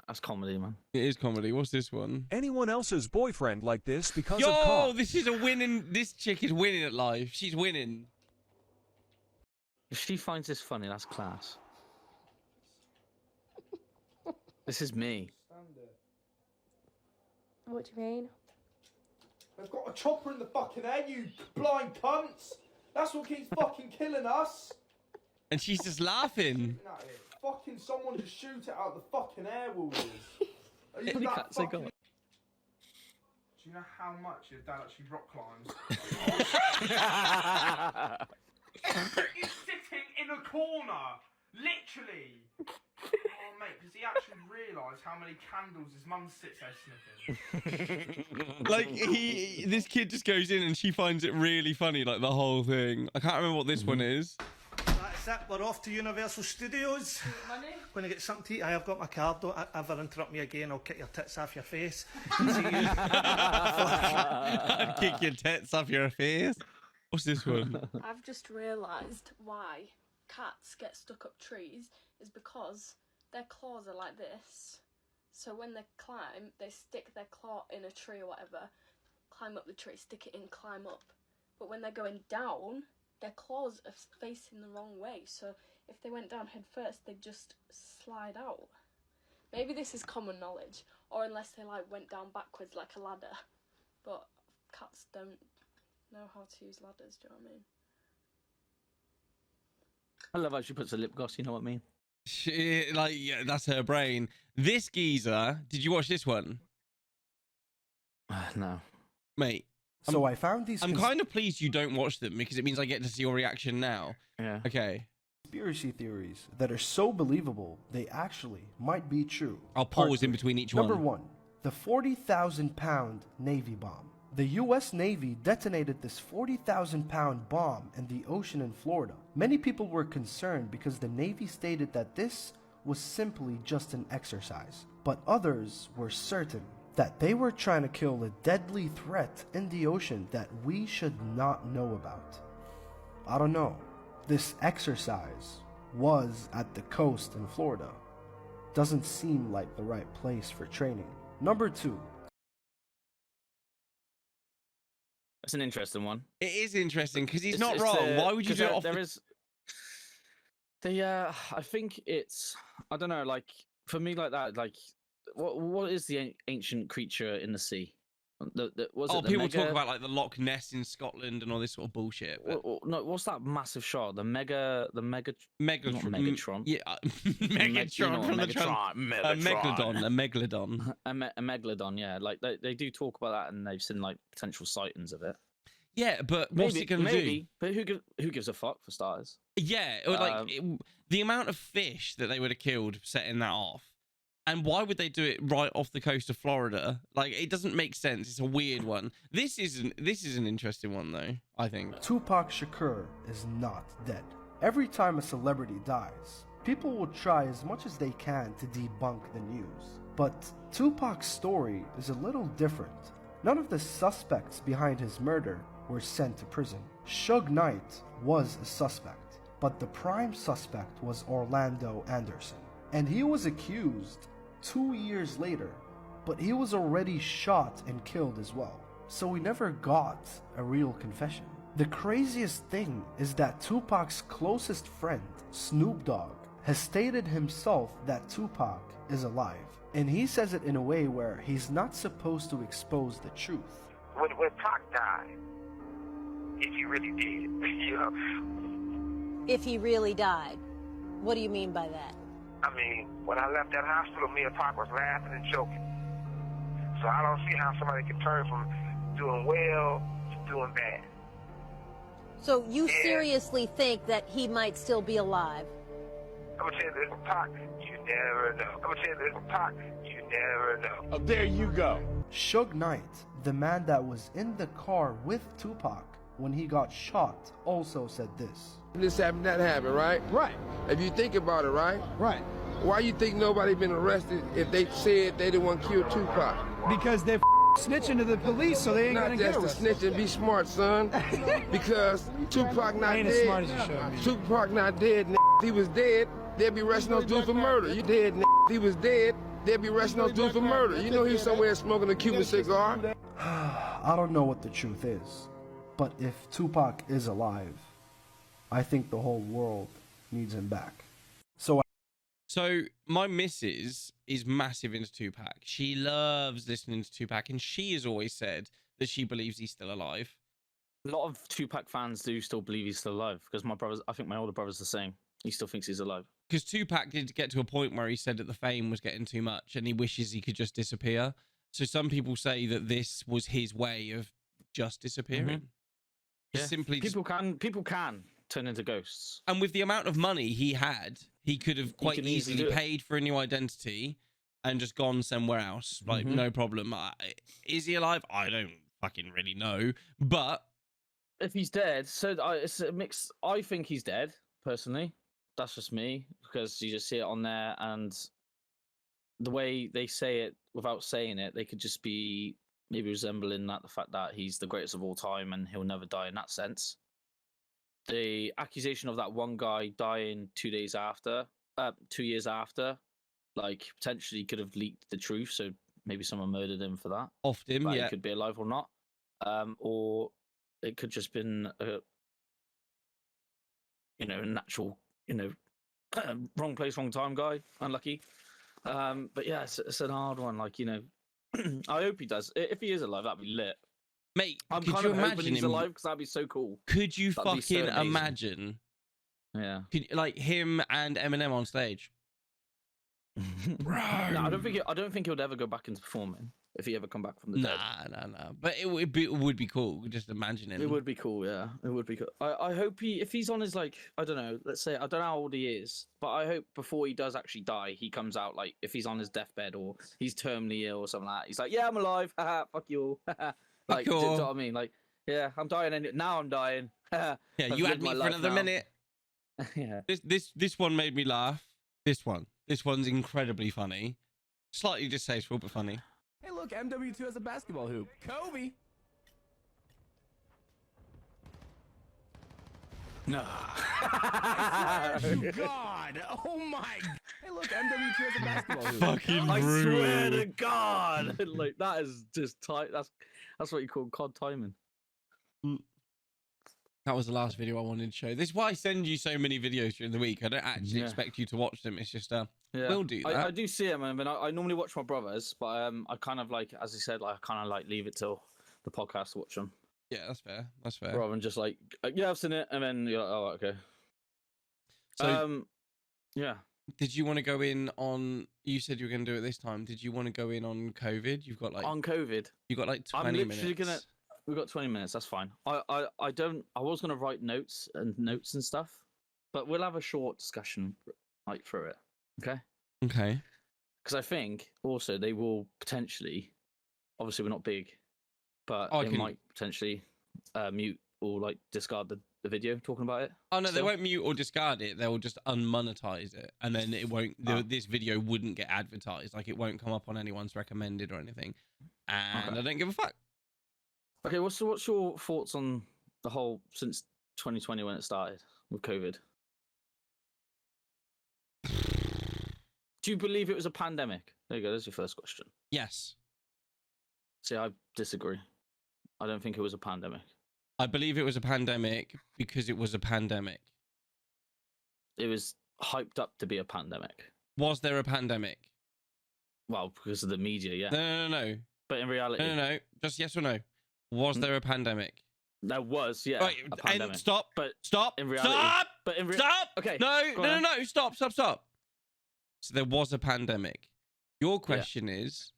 That's comedy, man. It is comedy. What's this one? Anyone else's boyfriend like this because Yo, of cops. this is a winning. This chick is winning at life. She's winning. If she finds this funny, that's class. This is me. What do you mean? They've got a chopper in the fucking air, you blind cunts! That's what keeps fucking killing us! And she's just laughing. Fucking someone just shoot it out the fucking air, Wolves. Are you You that can't say fucking... go on. Do you know how much your dad actually rock climbs? He's sitting in a corner! Literally! Oh mate, does he actually realise how many candles his mum sits there sniffing? Like this kid just goes in and she finds it really funny, like the whole thing. I can't remember what this one is. That's it, we're off to Universal Studios. Money? Going to get something to eat. I've got my card, don't ever interrupt me again, I'll kick your tits off your face. See you. I'd kick your tits off your face. What's this one? I've just realised why cats get stuck up trees is because their claws are like this. So when they climb, they stick their claw in a tree or whatever, climb up the tree, stick it in, climb up. But when they're going down, their claws are facing the wrong way. So if they went down head first, they'd just slide out. Maybe this is common knowledge, or unless they like went down backwards like a ladder. But cats don't know how to use ladders, do you know what I mean? I love how she puts a lip gloss, you know what I mean? She, like, yeah, that's her brain. This geezer, did you watch this one? No. Mate. So I found these... I'm kind of pleased you don't watch them because it means I get to see your reaction now. Yeah. Okay. Conspiracy theories that are so believable they actually might be true. I'll pause in between each one. Number 1. The 40,000-pound Navy bomb. The U.S. Navy detonated this 40,000-pound bomb in the ocean in Florida. Many people were concerned because the Navy stated that this was simply just an exercise. But others were certain that they were trying to kill a deadly threat in the ocean that we should not know about. I don't know. This exercise was at the coast in Florida. Doesn't seem like the right place for training. Number 2. That's an interesting one. It is interesting because he's It's- not it's, wrong. Why would you do it off there is I think it's, I don't know, like, for me like that, like, what is the ancient creature in the sea? People talk about like the Loch Ness in Scotland and all this sort of bullshit. But... No, what's that massive shot? Megatron. Yeah, Megatron from Megatron. a megalodon. A megalodon. Yeah, like they do talk about that, and they've seen like potential sightings of it. Yeah, but what's it going to do? But who gives a fuck for starters? Yeah, the amount of fish that they would have killed setting that off. And why would they do it right off the coast of Florida? Like, it doesn't make sense. It's a weird one. This is an interesting one, though, I think. Tupac Shakur is not dead. Every time a celebrity dies, people will try as much as they can to debunk the news. But Tupac's story is a little different. None of the suspects behind his murder were sent to prison. Suge Knight was a suspect, but the prime suspect was Orlando Anderson. And he was accused 2 years later, but he was already shot and killed as well. So we never got a real confession. The craziest thing is that Tupac's closest friend, Snoop Dogg, has stated himself that Tupac is alive. And he says it in a way where he's not supposed to expose the truth. When Pac died, if he really did, you know. If he really died, what do you mean by that? I mean, when I left that hospital, me and Pac was laughing and joking. So I don't see how somebody can turn from doing well to doing bad. So you seriously think that he might still be alive? I'm gonna tell you this, Pac, you never know. I'm gonna tell you this, Pac, you never know. Oh, there you go. Suge Knight, the man that was in the car with Tupac when he got shot, also said this. This happened, that happened, right? Right. If you think about it, right? Right. Why you think nobody been arrested if they said they didn't want to kill Tupac? Because they're snitching to the police, so they ain't gonna get arrested. Not just to snitch and be smart, son. Because Tupac not ain't dead. as smart as you showed me. Tupac not dead, If he was dead, they'd be arresting those dudes for murder. You dead, If he was dead, they'd be arresting those dudes for murder. You know he was somewhere smoking a Cuban cigar. I don't know what the truth is, but if Tupac is alive, I think the whole world needs him back. So my missus is massive into Tupac. She loves listening to Tupac, and she has always said that she believes he's still alive. A lot of Tupac fans do still believe he's still alive, because I think my older brother's the same. He still thinks he's alive. Because Tupac did get to a point where he said that the fame was getting too much, and he wishes he could just disappear. So some people say that this was his way of just disappearing. Yeah. Simply people can turn into ghosts. And with the amount of money he had, he could have quite easily paid for a new identity and just gone somewhere else. Like, no problem. Is he alive? I don't fucking really know. But if he's dead, so it's a mix. I think he's dead, personally. That's just me, because you just see it on there, and the way they say it without saying it, they could just be maybe resembling the fact that he's the greatest of all time and he'll never die in that sense. The accusation of that one guy dying 2 years after, like potentially could have leaked the truth. So maybe someone murdered him for that. Off him, yeah. He could be alive or not. Or it could just been a natural, wrong place, wrong time guy. Unlucky. But yeah, it's an hard one. Like, I hope he does. If he is alive, that'd be lit. Mate, I'm could kind you of hoping imagine he's him? alive, because that'd be so cool. Could you That'd be so fucking amazing. imagine? Yeah. Like him and Eminem on stage. No, I don't think he'll ever go back into performing if he ever come back from the dead. Nah. But it would be cool. Just imagine him. It would be cool, yeah. It would be cool. I hope if he's on his, like, I don't know, let's say, I don't know how old he is, but I hope before he does actually die, he comes out, like, if he's on his deathbed or he's terminally ill or something like that, he's like, yeah, I'm alive, haha, fuck you all. Like, do you know what I mean? Like, yeah, I'm dying, and now I'm dying. Yeah, you had me for another minute. Yeah. This one made me laugh. This one's incredibly funny. Slightly distasteful, but funny. Hey, look, MW2 has a basketball hoop. Kobe! No. I swear to God! Oh my! Hey, look, MW2 has a basketball hoop. Fucking I brutal. swear to God! Like, that is just tight. That's what you call COD timing. That was the last video I wanted to show. This is why I send you so many videos during the week. I don't actually expect you to watch them. It's just, we'll do that. I do see them, and I normally watch my brothers, but I kind of like, as you said, like I kind of like leave it till the podcast to watch them. Yeah, that's fair. That's fair. Rather than just like, yeah, I've seen it, and then you're like, oh, okay. So, yeah. Did you want to go in on? You said you were going to do it this time. Did you want to go in on COVID? You've got like on COVID. You got like 20 I'm literally minutes. We've got 20 minutes. That's fine. I was gonna write notes and stuff, but we'll have a short discussion like through it. Okay. Okay. Because I think also they will potentially, obviously we're not big, but Oh, they might potentially mute or like discard the video talking about it. Oh no, they still. won't mute or discard it. They'll just unmonetize it, and then it won't. This video wouldn't get advertised. Like it won't come up on anyone's recommended or anything. And I don't give a fuck. Okay, what's your thoughts on the whole since 2020 when it started with COVID? Do you believe it was a pandemic? There you go. That's your first question. Yes. See, I disagree. I don't think it was a pandemic. I believe it was a pandemic because it was a pandemic. It was hyped up to be a pandemic. Was there a pandemic? Well, because of the media, yeah. No. But in reality... No. Just yes or no. Was there a pandemic? There was, yeah. Right, a pandemic. and stop. But stop. In reality... Stop. But in stop. Okay. No. Stop. So there was a pandemic. Your question is,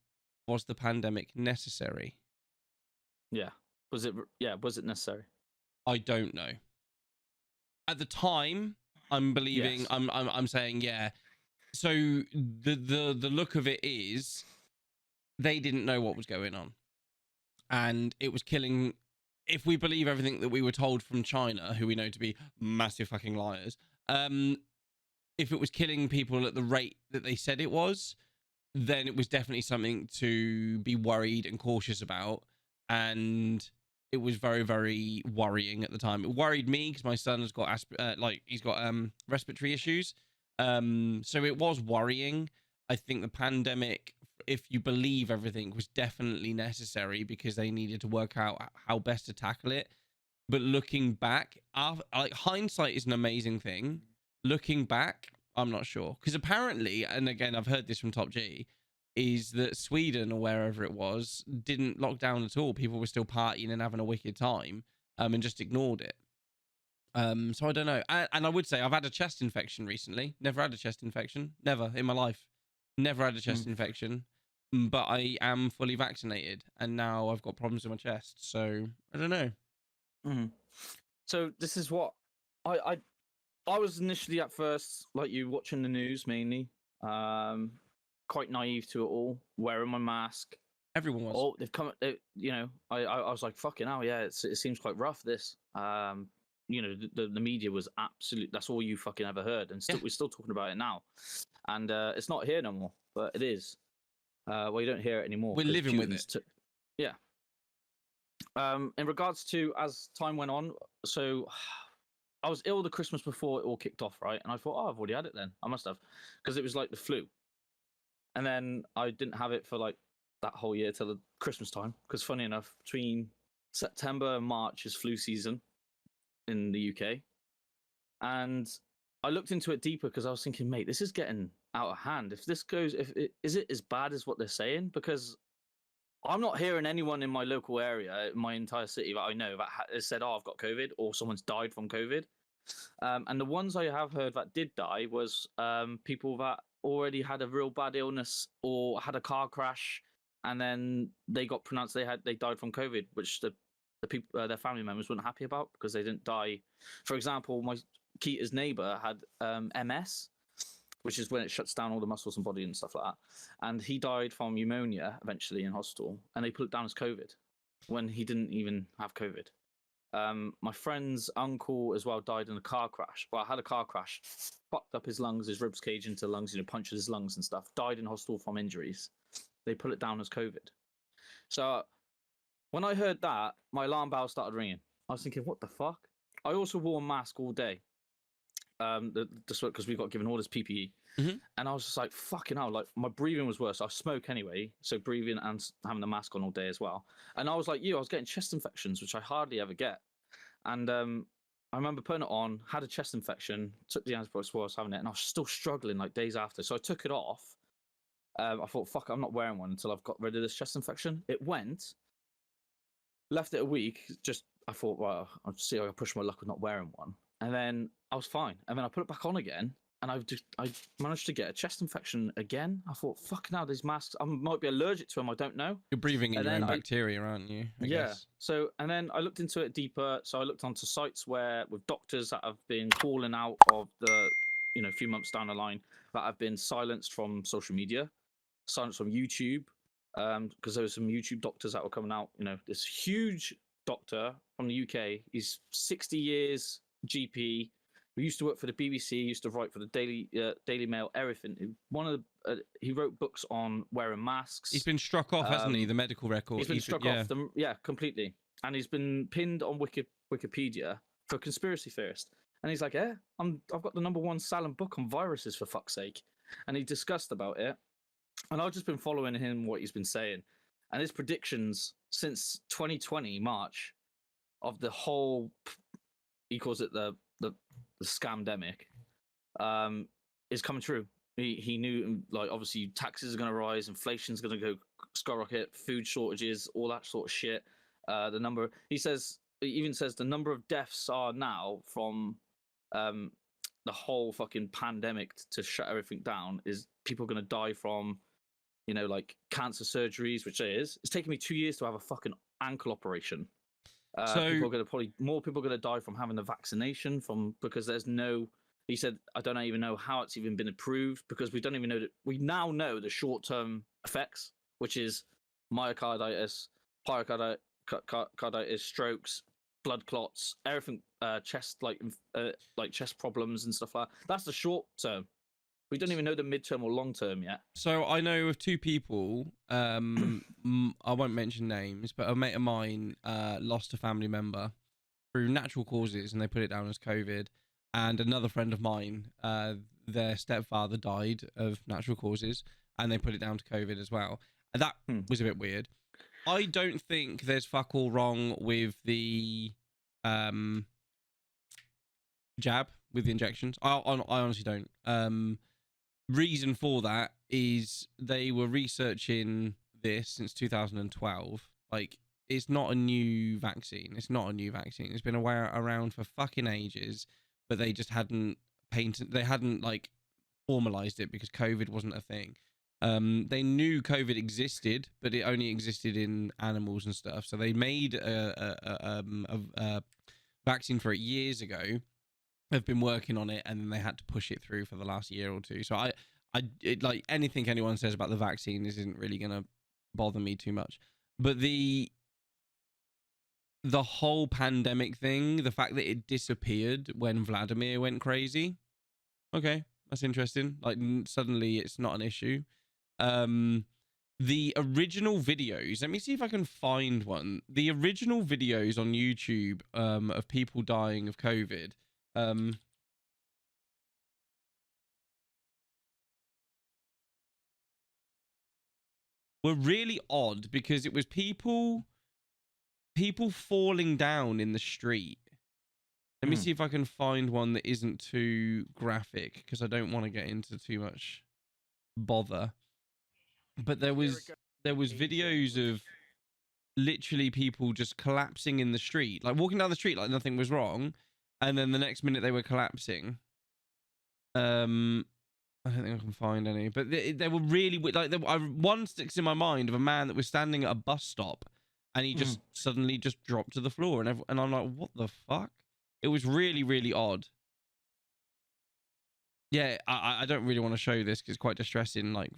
was the pandemic necessary? Yeah. Was it necessary? I don't know. At the time, I'm believing. Yes. I'm saying yeah. So the look of it is, they didn't know what was going on, and it was killing. If we believe everything that we were told from China, who we know to be massive fucking liars, if it was killing people at the rate that they said it was, then it was definitely something to be worried and cautious about. And it was very, very worrying at the time. It worried me because my son has got he's got respiratory issues. So it was worrying. I think the pandemic, if you believe everything, was definitely necessary because they needed to work out how best to tackle it. But looking back, like hindsight is an amazing thing. Looking back, I'm not sure. Because apparently, and again, I've heard this from Top G, is that Sweden or wherever it was didn't lock down at all. People were still partying and having a wicked time, and just ignored it. So I don't know. And I would say I've had a chest infection recently. Never had a chest infection. Never in my life. Never had a chest infection. But I am fully vaccinated, and now I've got problems with my chest. So I don't know. So this is what I was initially at first, like you, watching the news mainly. Quite naive to it all, wearing my mask. Everyone was. Oh, they've come. I was like, fucking hell, yeah. It seems quite rough. This, the media was absolute. That's all you fucking ever heard, and we're still talking about it now. And it's not here no more, but it is. Well, you don't hear it anymore. We're living with it. Yeah. In regards to as time went on, so I was ill the Christmas before it all kicked off, right? And I thought, I've already had it then. I must have, because it was like the flu. And then I didn't have it for like that whole year till the Christmas time. Because funny enough, between September and March is flu season in the UK. And I looked into it deeper because I was thinking, mate, this is getting out of hand. If this goes, is it as bad as what they're saying? Because I'm not hearing anyone in my local area, my entire city that I know that has said, I've got COVID or someone's died from COVID. And the ones I have heard that did die was people that already had a real bad illness or had a car crash, and then they got pronounced they died from COVID, which the people their family members weren't happy about because they didn't die. For example, my Keita's neighbor had MS, which is when it shuts down all the muscles and body and stuff like that, and he died from pneumonia eventually in hospital, and they put it down as COVID when he didn't even have COVID. My friend's uncle as well died in a car crash. Well, had a car crash, fucked up his lungs, his ribs cage into lungs, punctured his lungs and stuff. Died in hospital from injuries. They put it down as COVID. So when I heard that, my alarm bell started ringing. I was thinking, what the fuck? I also wore a mask all day. Because we got given all this PPE. And I was just like, fucking hell, like my breathing was worse. I smoke anyway, so breathing and having the mask on all day as well. And I was like, I was getting chest infections, which I hardly ever get. And I remember putting it on, had a chest infection, took the antibiotics while I was having it, and I was still struggling like days after. So I took it off. I thought, fuck, I'm not wearing one until I've got rid of this chest infection. It went, left it a week. I thought, well, I'll see how I push my luck with not wearing one. And then I was fine. And then I put it back on again, and I managed to get a chest infection again. I thought, fuck, now these masks, I might be allergic to them. I don't know. You're breathing in your own bacteria, aren't you? I guess. So, and then I looked into it deeper. So I looked onto sites with doctors that have been calling out of the, a few months down the line, that have been silenced from social media, silenced from YouTube, because there were some YouTube doctors that were coming out. This huge doctor from the UK. He's 60 years GP. Who used to work for the BBC, used to write for the Daily Mail, everything. He wrote books on wearing masks. He's been struck off, hasn't he? The medical record. He's been struck off. Completely. And he's been pinned on Wikipedia for conspiracy theorist. And he's like, "Yeah, I've got the #1 selling book on viruses, for fuck's sake." And he discussed about it. And I've just been following him, what he's been saying, and his predictions since 2020 March of the whole. He calls it the scamdemic, is coming true. He knew, like, obviously taxes are going to rise, inflation's going to go skyrocket, food shortages, all that sort of shit. He even says the number of deaths are now from the whole fucking pandemic to shut everything down is people going to die from, like cancer surgeries, which it is. It's taken me 2 years to have a fucking ankle operation. More people are going to die from having the vaccination because there's no. He said, I don't even know how it's even been approved, because we don't even know that. We now know the short-term effects, which is myocarditis, pericarditis, strokes, blood clots, everything, chest chest problems and stuff like that. That's the short term. We don't even know the mid-term or long-term yet. So I know of two people, I won't mention names, but a mate of mine lost a family member through natural causes, and they put it down as COVID. And another friend of mine, their stepfather died of natural causes, and they put it down to COVID as well. And that was a bit weird. I don't think there's fuck all wrong with the jab, with the injections. I honestly don't. Reason for that is they were researching this since 2012. Like, it's not a new vaccine. It's not a new vaccine. It's been around for fucking ages, but they just hadn't like formalized it because COVID wasn't a thing. They knew COVID existed, but it only existed in animals and stuff. So they made a vaccine for it years ago. Have been working on it, and then they had to push it through for the last year or two. So like anything anyone says about the vaccine isn't really gonna bother me too much. But the whole pandemic thing, the fact that it disappeared when Vladimir went crazy, okay, that's interesting. Like, suddenly it's not an issue. The original videos, let me see if I can find one. The original videos on YouTube of people dying of COVID. Were really odd because it was people falling down in the street. Let me see if I can find one that isn't too graphic, because I don't want to get into too much bother. But there was videos of literally people just collapsing in the street, like walking down the street like nothing was wrong, and then the next minute they were collapsing. I don't think I can find any, but they were really like. One sticks in my mind of a man that was standing at a bus stop, and he just suddenly just dropped to the floor, and I'm like, what the fuck? It was really, really odd. Yeah, I don't really want to show this because it's quite distressing. Like,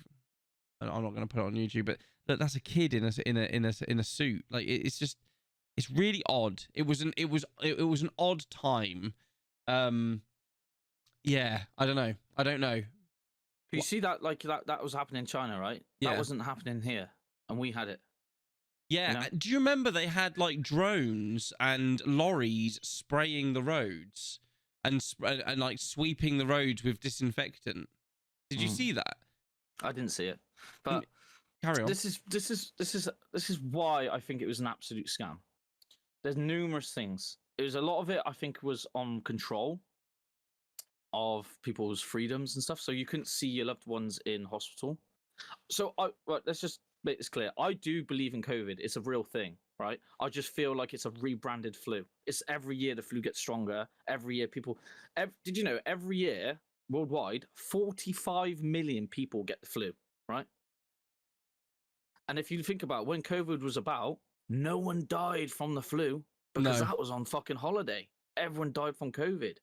I'm not going to put it on YouTube, but look, that's a kid in a suit. Like, it's just, it's really odd. It was an odd time. Yeah, I don't know. You see that, like, that was happening in China, right? Yeah. That wasn't happening here, and we had it. Yeah. You know? Do you remember they had like drones and lorries spraying the roads and like sweeping the roads with disinfectant? Did you see that? I didn't see it, but carry on. This is why I think it was an absolute scam. There's numerous things. it was a lot of it. I think was on control of people's freedoms and stuff. So you couldn't see your loved ones in hospital. So let's just make this clear. I do believe in COVID. It's a real thing, right? I just feel like it's a rebranded flu. It's every year the flu gets stronger. Every year did you know every year worldwide 45 million people get the flu, right? And if you think about when COVID was about, no one died from the flu because that was on fucking holiday. Everyone died from COVID.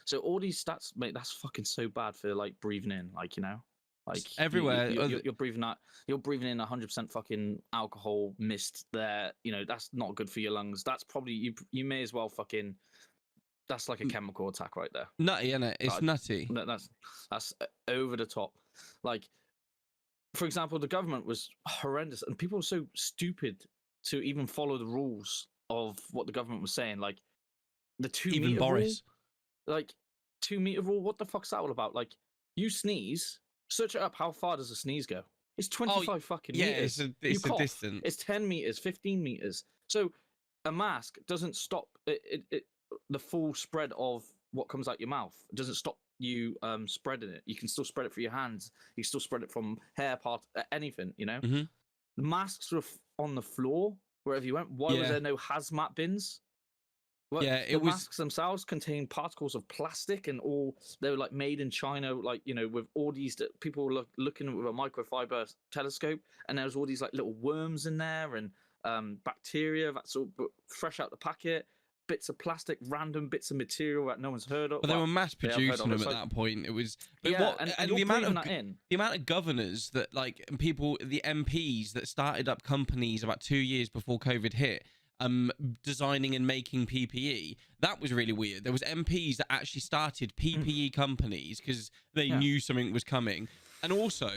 So all these stats, mate, that's fucking so bad for like breathing in, like, you know, like everywhere. You're breathing out. You're breathing in 100% fucking alcohol mist. There, you know, that's not good for your lungs. That's probably you may as well fucking. That's like a chemical attack right there. Nutty, isn't it? It's nutty. That's over the top. Like, for example, the government was horrendous, and people were so stupid to even follow the rules of what the government was saying. Like the 2 even meter Boris. rule, like 2 meter rule. What the fuck's that all about? Like, you sneeze, search it up. How far does a sneeze go? It's 25 fucking meters. Yeah, it's a distance. It's 10 meters, 15 meters. So a mask doesn't stop the full spread of what comes out your mouth. It doesn't stop you spreading it. You can still spread it through your hands. You can still spread it from hair part, anything, you know? Mm-hmm. The masks were on the floor wherever you went. Why was there no hazmat bins? Well, the masks themselves contain particles of plastic, and they were like made in China, like, you know, with all these people were looking with a microfiber telescope, and there was all these like little worms in there and bacteria that's all fresh out the packet, bits of plastic, random bits of material that no one's heard of. But they were mass producing them at that point. It was, but and the amount of governors that, like, people, the MPs that started up companies about 2 years before COVID hit, designing and making PPE. That was really weird. There was MPs that actually started PPE companies because they knew something was coming. And also,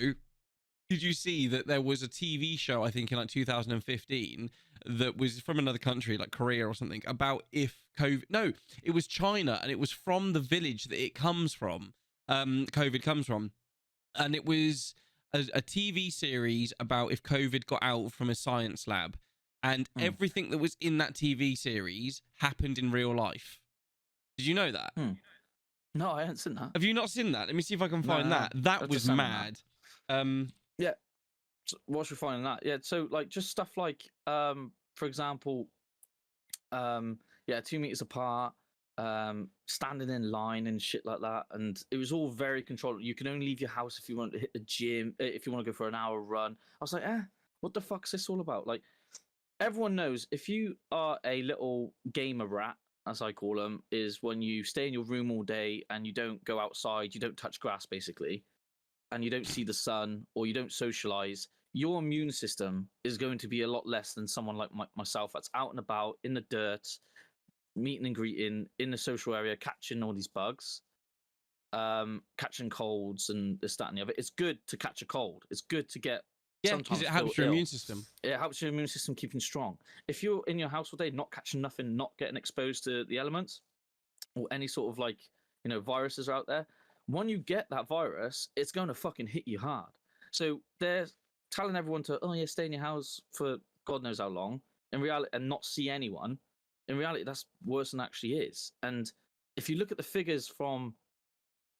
did you see that there was a TV show, I think in like 2015, that was from another country, like Korea or something, about if COVID... No, it was China, and it was from the village that it comes from, COVID comes from. And it was a TV series about if COVID got out from a science lab. And everything that was in that TV series happened in real life. Did you know that? No, I haven't seen that. Have you not seen that? Let me see if I can find that. That was mad. Yeah. So what's you finding that? Yeah. So like just stuff like, for example, 2 meters apart, standing in line and shit like that. And it was all very controlled. You can only leave your house if you want to hit the gym, if you want to go for an hour run. I was like, what the fuck's this all about? Like, everyone knows if you are a little gamer rat, as I call them, is when you stay in your room all day and you don't go outside, you don't touch grass basically, and you don't see the sun or you don't socialize, your immune system is going to be a lot less than someone like myself that's out and about in the dirt, meeting and greeting in the social area, catching all these bugs, catching colds and this, that, and the other. It's good to catch a cold. It's good to get... Yeah, because it helps your immune system. It helps your immune system keeping strong. If you're in your house all day, not catching nothing, not getting exposed to the elements, or any sort of like, you know, viruses are out there, when you get that virus, it's going to fucking hit you hard. So they're telling everyone to, stay in your house for God knows how long, in reality, and not see anyone. In reality, that's worse than it actually is. And if you look at the figures from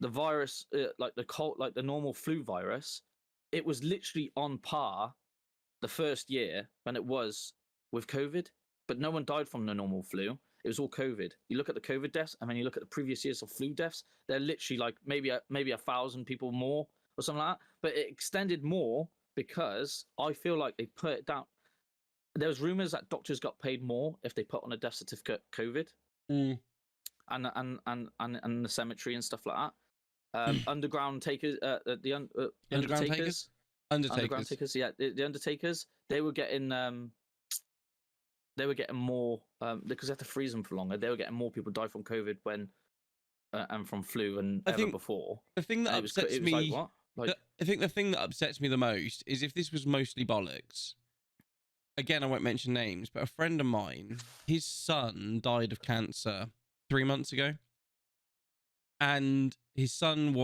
the virus, like the normal flu virus, it was literally on par the first year when it was with COVID, but no one died from the normal flu. It was all COVID. You look at the COVID deaths, and then you look at the previous years of flu deaths, they're literally like maybe 1,000 people more or something like that. But it extended more because I feel like they put it down. There was rumors that doctors got paid more if they put on a death certificate COVID, and the cemetery and stuff like that. Underground takers, Undertakers. Underground takers, yeah, the Undertakers. They were getting more because they had to freeze them for longer. They were getting more people die from COVID and from flu than ever before. The thing that upsets me, like, what? Like, I think the thing that upsets me the most is if this was mostly bollocks. Again, I won't mention names, but a friend of mine, his son died of cancer 3 months ago. And his son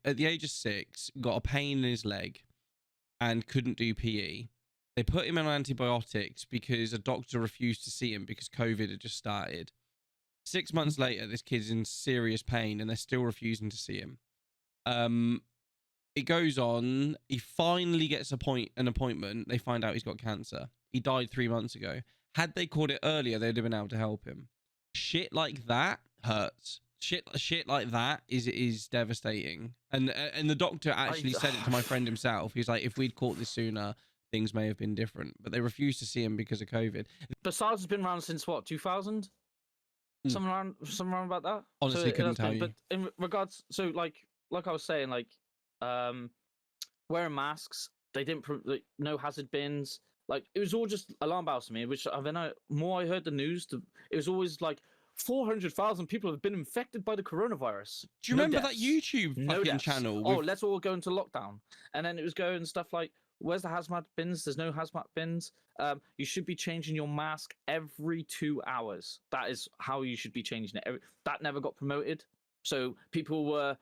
at the age of 6 got a pain in his leg and couldn't do PE. They put him on antibiotics because a doctor refused to see him because COVID had just started. 6 months later, this kid's in serious pain and they're still refusing to see him. It goes on. He finally gets an appointment. They find out he's got cancer. He died 3 months ago. Had they caught it earlier, they'd have been able to help him. Shit like that hurts. Shit like that is devastating. And the doctor actually said it to my friend himself. He's like, if we'd caught this sooner, things may have been different. But they refused to see him because of COVID. But SARS has been around since what, 2000? Something around about that. Honestly, couldn't tell you. But in regards, so like I was saying, like wearing masks, they didn't no hazard bins. Like it was all just alarm bells to me. Which more I heard the news, it was always like 400,000 people have been infected by the coronavirus. Do you remember that YouTube fucking channel? Oh, let's all go into lockdown. And then it was going stuff like, where's the hazmat bins? There's no hazmat bins. You should be changing your mask every 2 hours. That is how you should be changing it. That never got promoted. So people were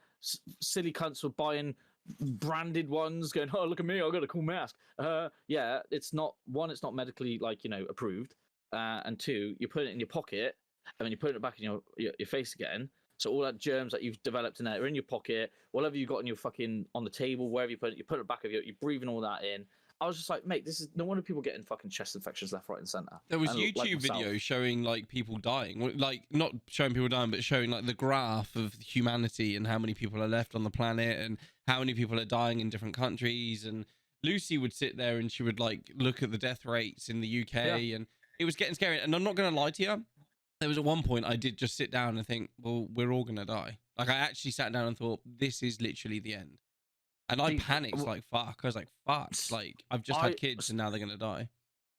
silly cunts were buying branded ones, going, "Oh, look at me, I got a cool mask." Yeah, it's not medically approved. And two, you put it in your pocket and then you put it back in your face again. So all that germs that you've developed in there are in your pocket, whatever you got in your fucking on the table, wherever you put it back of you're breathing all that in. I was just like, mate, this is no wonder people getting fucking chest infections left, right, and center. There was YouTube videos showing like people dying, like not showing people dying, but showing like the graph of humanity and how many people are left on the planet and how many people are dying in different countries. And Lucy would sit there and she would like look at the death rates in the UK, and it was getting scary. And I'm not going to lie to you. There was at one point I did just sit down and think, well, we're all going to die. Like I actually sat down and thought, this is literally the end. And I panicked like, fuck. I was like, fuck. Like, I've just had kids and now they're going to die.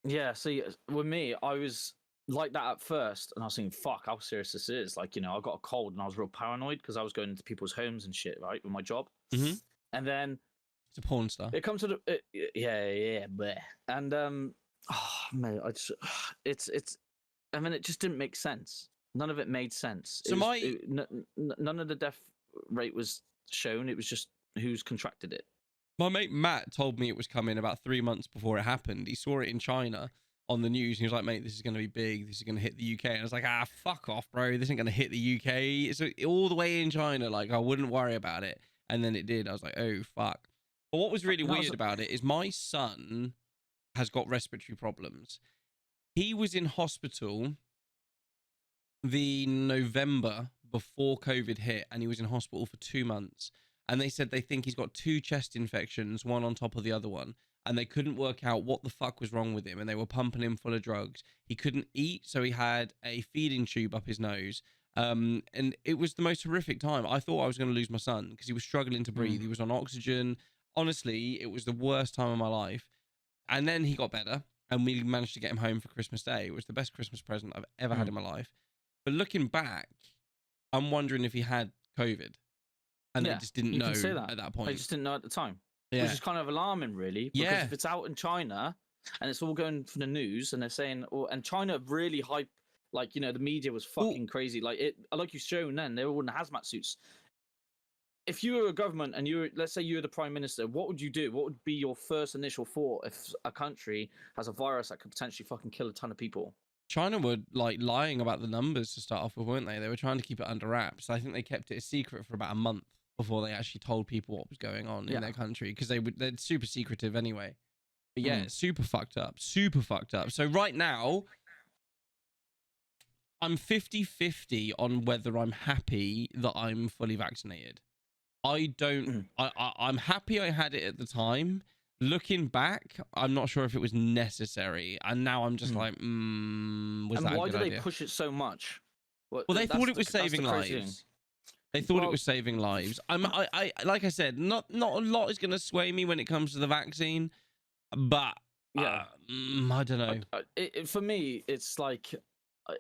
Yeah, see, with me, I was like that at first. And I was thinking, fuck, how serious this is. Like, I got a cold and I was real paranoid because I was going into people's homes and shit, right, with my job. Mm-hmm. And then... It's a porn star. It comes to the... yeah, bleh. And, oh, mate, I mean, it just didn't make sense. None of it made sense. So none of the death rate was shown. It was just who's contracted it. My mate Matt told me it was coming about 3 months before it happened. He saw it in China on the news and he was like, mate, this is going to be big. This is going to hit the UK. And I was like, fuck off, bro. This isn't going to hit the UK. It's all the way in China. Like, I wouldn't worry about it. And then it did. I was like, oh, fuck. But what was really weird about it is my son has got respiratory problems. He was in hospital the November before COVID hit, and he was in hospital for 2 months. And they said they think he's got 2 chest infections, one on top of the other one. And they couldn't work out what the fuck was wrong with him. And they were pumping him full of drugs. He couldn't eat, so he had a feeding tube up his nose. And it was the most horrific time. I thought I was going to lose my son because he was struggling to breathe. He was on oxygen. Honestly, it was the worst time of my life. And then he got better. And we managed to get him home for Christmas Day. It was the best Christmas present I've ever had in my life. But looking back, I'm wondering if he had COVID. And they just didn't know at that point. I just didn't know at the time. Yeah. Which is kind of alarming, really. Because if it's out in China and it's all going for the news and they're saying, and China really hype, like, the media was fucking crazy. Like you've shown then, they were all in hazmat suits. If you were a government and let's say you were the prime minister, what would you do? What would be your first initial thought if a country has a virus that could potentially fucking kill a ton of people? China were like lying about the numbers to start off with, weren't they? They wI trying to keep it under wraps. I think they kept it a secret for about a month before they actually told people what was going on in their country because they're super secretive anyway. But yeah, super fucked up. So right now, I'm 50-50 on whether I'm happy that I'm fully vaccinated. I'm happy I had it at the time. Looking back, I'm not sure if it was necessary. And now I'm just like, was and that a why good did idea? they push it so much? Well, they thought it was saving lives. They thought it was saving lives. I like I said, not a lot is going to sway me when it comes to the vaccine, but I don't know. For me, it's like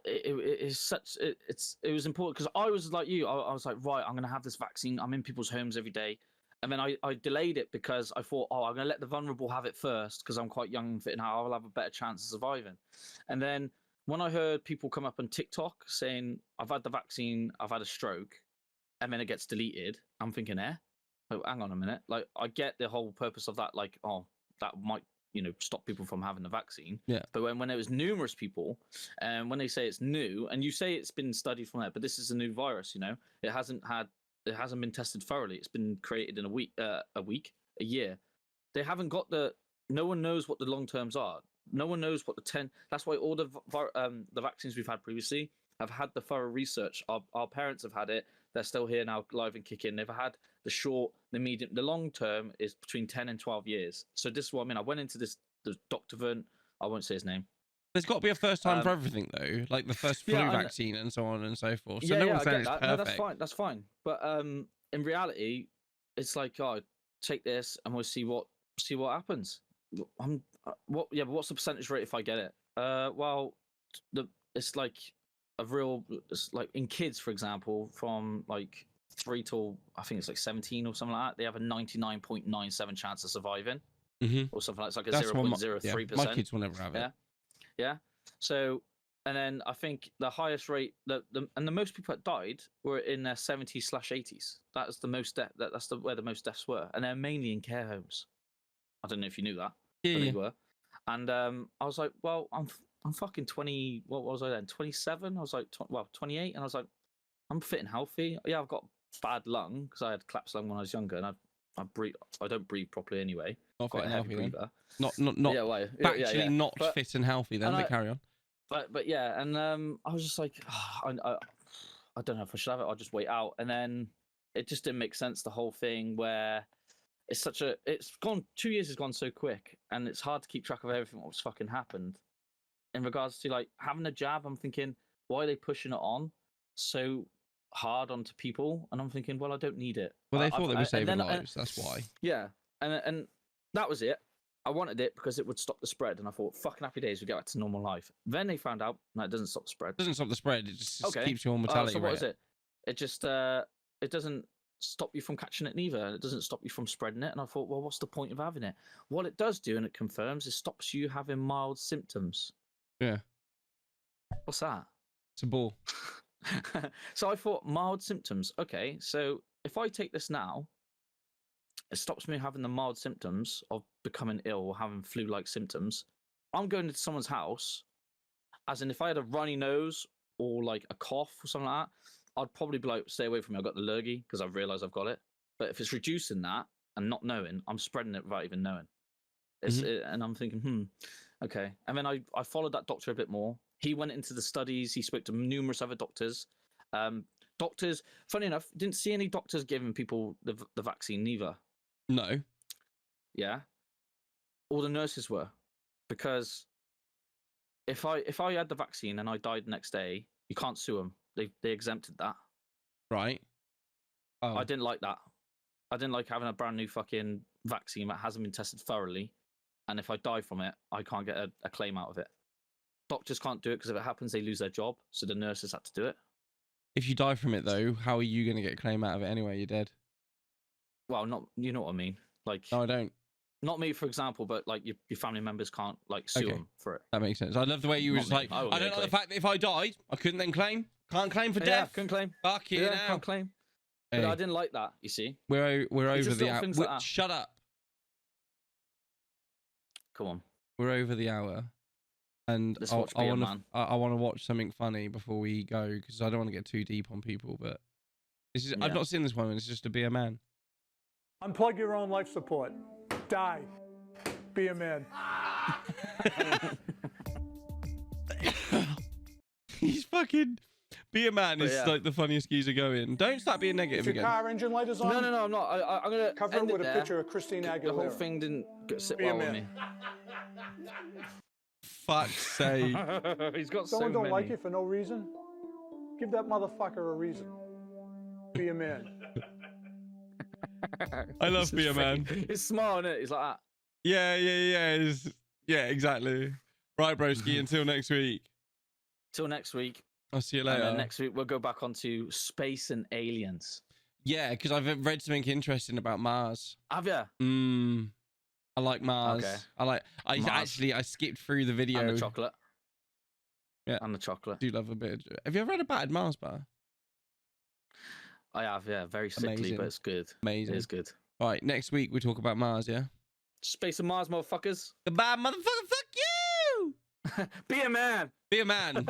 it was important because I was like you. I was like, right, I'm going to have this vaccine. I'm in people's homes every day. And then I delayed it because I thought, I'm going to let the vulnerable have it first because I'm quite young and fit and I'll have a better chance of surviving. And then when I heard people come up on TikTok saying, I've had the vaccine, I've had a stroke, and then it gets deleted, I'm thinking, hang on a minute. Like, I get the whole purpose of that, like, that might stop people from having the vaccine. Yeah. But when it was numerous people, and when they say it's new, and you say it's been studied from that, but this is a new virus. It hasn't been tested thoroughly. It's been created in a year. They haven't got no one knows what the long terms are. No one knows what that's why all the vaccines we've had previously have had the thorough research. Our parents have had it. They're still here now, live and kicking. They've had the short, the medium, the long term is between 10 and 12 years. So this is what I mean. I went into the Dr. Vern, I won't say his name. There's got to be a first time for everything, though, like the first flu vaccine and so on and so forth. So no one's saying it's perfect. No, that's fine. That's fine. But in reality, it's like, take this and we'll see what happens. But what's the percentage rate if I get it? It's like it's like in kids, for example, from like 3 till I think it's like 17 or something like that. They have a 99.97 chance of surviving, or something like it's like a 0.03%. My kids will never have it. Yeah. So, and then I think the highest rate, and the most people that died were in their 70s/80s. That's the most where the most deaths were, and they're mainly in care homes. I don't know if you knew that. Yeah. They were. And I was like, well, I'm fucking 20. What was I then? 27. I was like, 28, and I was like, I'm fit and healthy. Yeah, I've got bad lung because I had collapsed lung when I was younger, and I don't breathe properly anyway. Not fit and healthy then. Not actually not fit and healthy then. But carry on. But yeah, and I was just like, I don't know if I should have it. I'll just wait out, and then it just didn't make sense. The whole thing where it's gone. 2 years has gone so quick, and it's hard to keep track of everything what's fucking happened. In regards to like having a jab, I'm thinking, why are they pushing it on so hard onto people? And I'm thinking, well, I don't need it. Well, they thought they were saving lives. That's why. Yeah, and that was it. I wanted it because it would stop the spread, and I thought, fucking happy days, we get back to normal life. Then they found out, no, it doesn't stop the spread. It doesn't stop the spread. It just keeps your mortality so rate. what is it? It just it doesn't stop you from catching it neither. It doesn't stop you from spreading it. And I thought, well, what's the point of having it? What it does do, and it confirms, it stops you having mild symptoms. Yeah. What's that? It's a ball. So I thought, mild symptoms. Okay, so if I take this now, it stops me having the mild symptoms of becoming ill or having flu-like symptoms. I'm going into someone's house, as in if I had a runny nose or like a cough or something like that, I'd probably be like, stay away from me. I've got the lurgy because I've realised I've got it. But if it's reducing that and not knowing, I'm spreading it without even knowing. And I'm thinking, okay. And then I followed that doctor a bit more. He went into the studies. He spoke to numerous other doctors. Doctors, funny enough, didn't see any doctors giving people the vaccine neither. No. Yeah. All the nurses were, because if I had the vaccine and I died the next day, you can't sue them. They exempted that. Right. Oh. I didn't like that. I didn't like having a brand new fucking vaccine that hasn't been tested thoroughly, and if I die from it, I can't get a claim out of it. Doctors can't do it because if it happens, they lose their job. So the nurses had to do it. If you die from it, though, how are you going to get a claim out of it anyway? You're dead. Well, not, you know what I mean. Like, no, I don't. Not me, for example, but like your family members can't like sue them for it. That makes sense. I love the way you were just like, I don't like the fact that if I died, I couldn't then claim. Can't claim for death. Couldn't claim. Fuck you now. Can't claim. Hey. But I didn't like that. You see, we're over the hour. Like shut up. Come on. We're over the hour, and I want to watch something funny before we go because I don't want to get too deep on people. But this is I've not seen this one. It's just to be a man. Unplug your own life support. Die. Be a man. He's fucking. Be a man is like the funniest geezer going. Don't start being negative if your again. car engine light is on. No, I'm not. I'm gonna cover it with a picture of Christine Aguilera. The whole thing didn't sit Be well a with man. me. Fuck's sake. He's got Someone so don't many. like you for no reason. Give that motherfucker a reason. Be a man. I love Be a Man. It's smart, isn't it? He's like that. Yeah, exactly. Right, broski, until next week. Till next week. I'll see you later. And then next week we'll go back onto space and aliens. Yeah, because I've read something interesting about Mars. Have you? I like Mars. Okay. I skipped through the video. And the chocolate. Yeah. And the chocolate. I do love a bit of... Have you ever had a battered Mars bar? I have, yeah. Very sickly, Amazing. but it's good. Amazing. It is good. Right, next week we talk about Mars, yeah? Space and Mars, motherfuckers. Goodbye, motherfucker. Fuck you. Be a man. Be a man.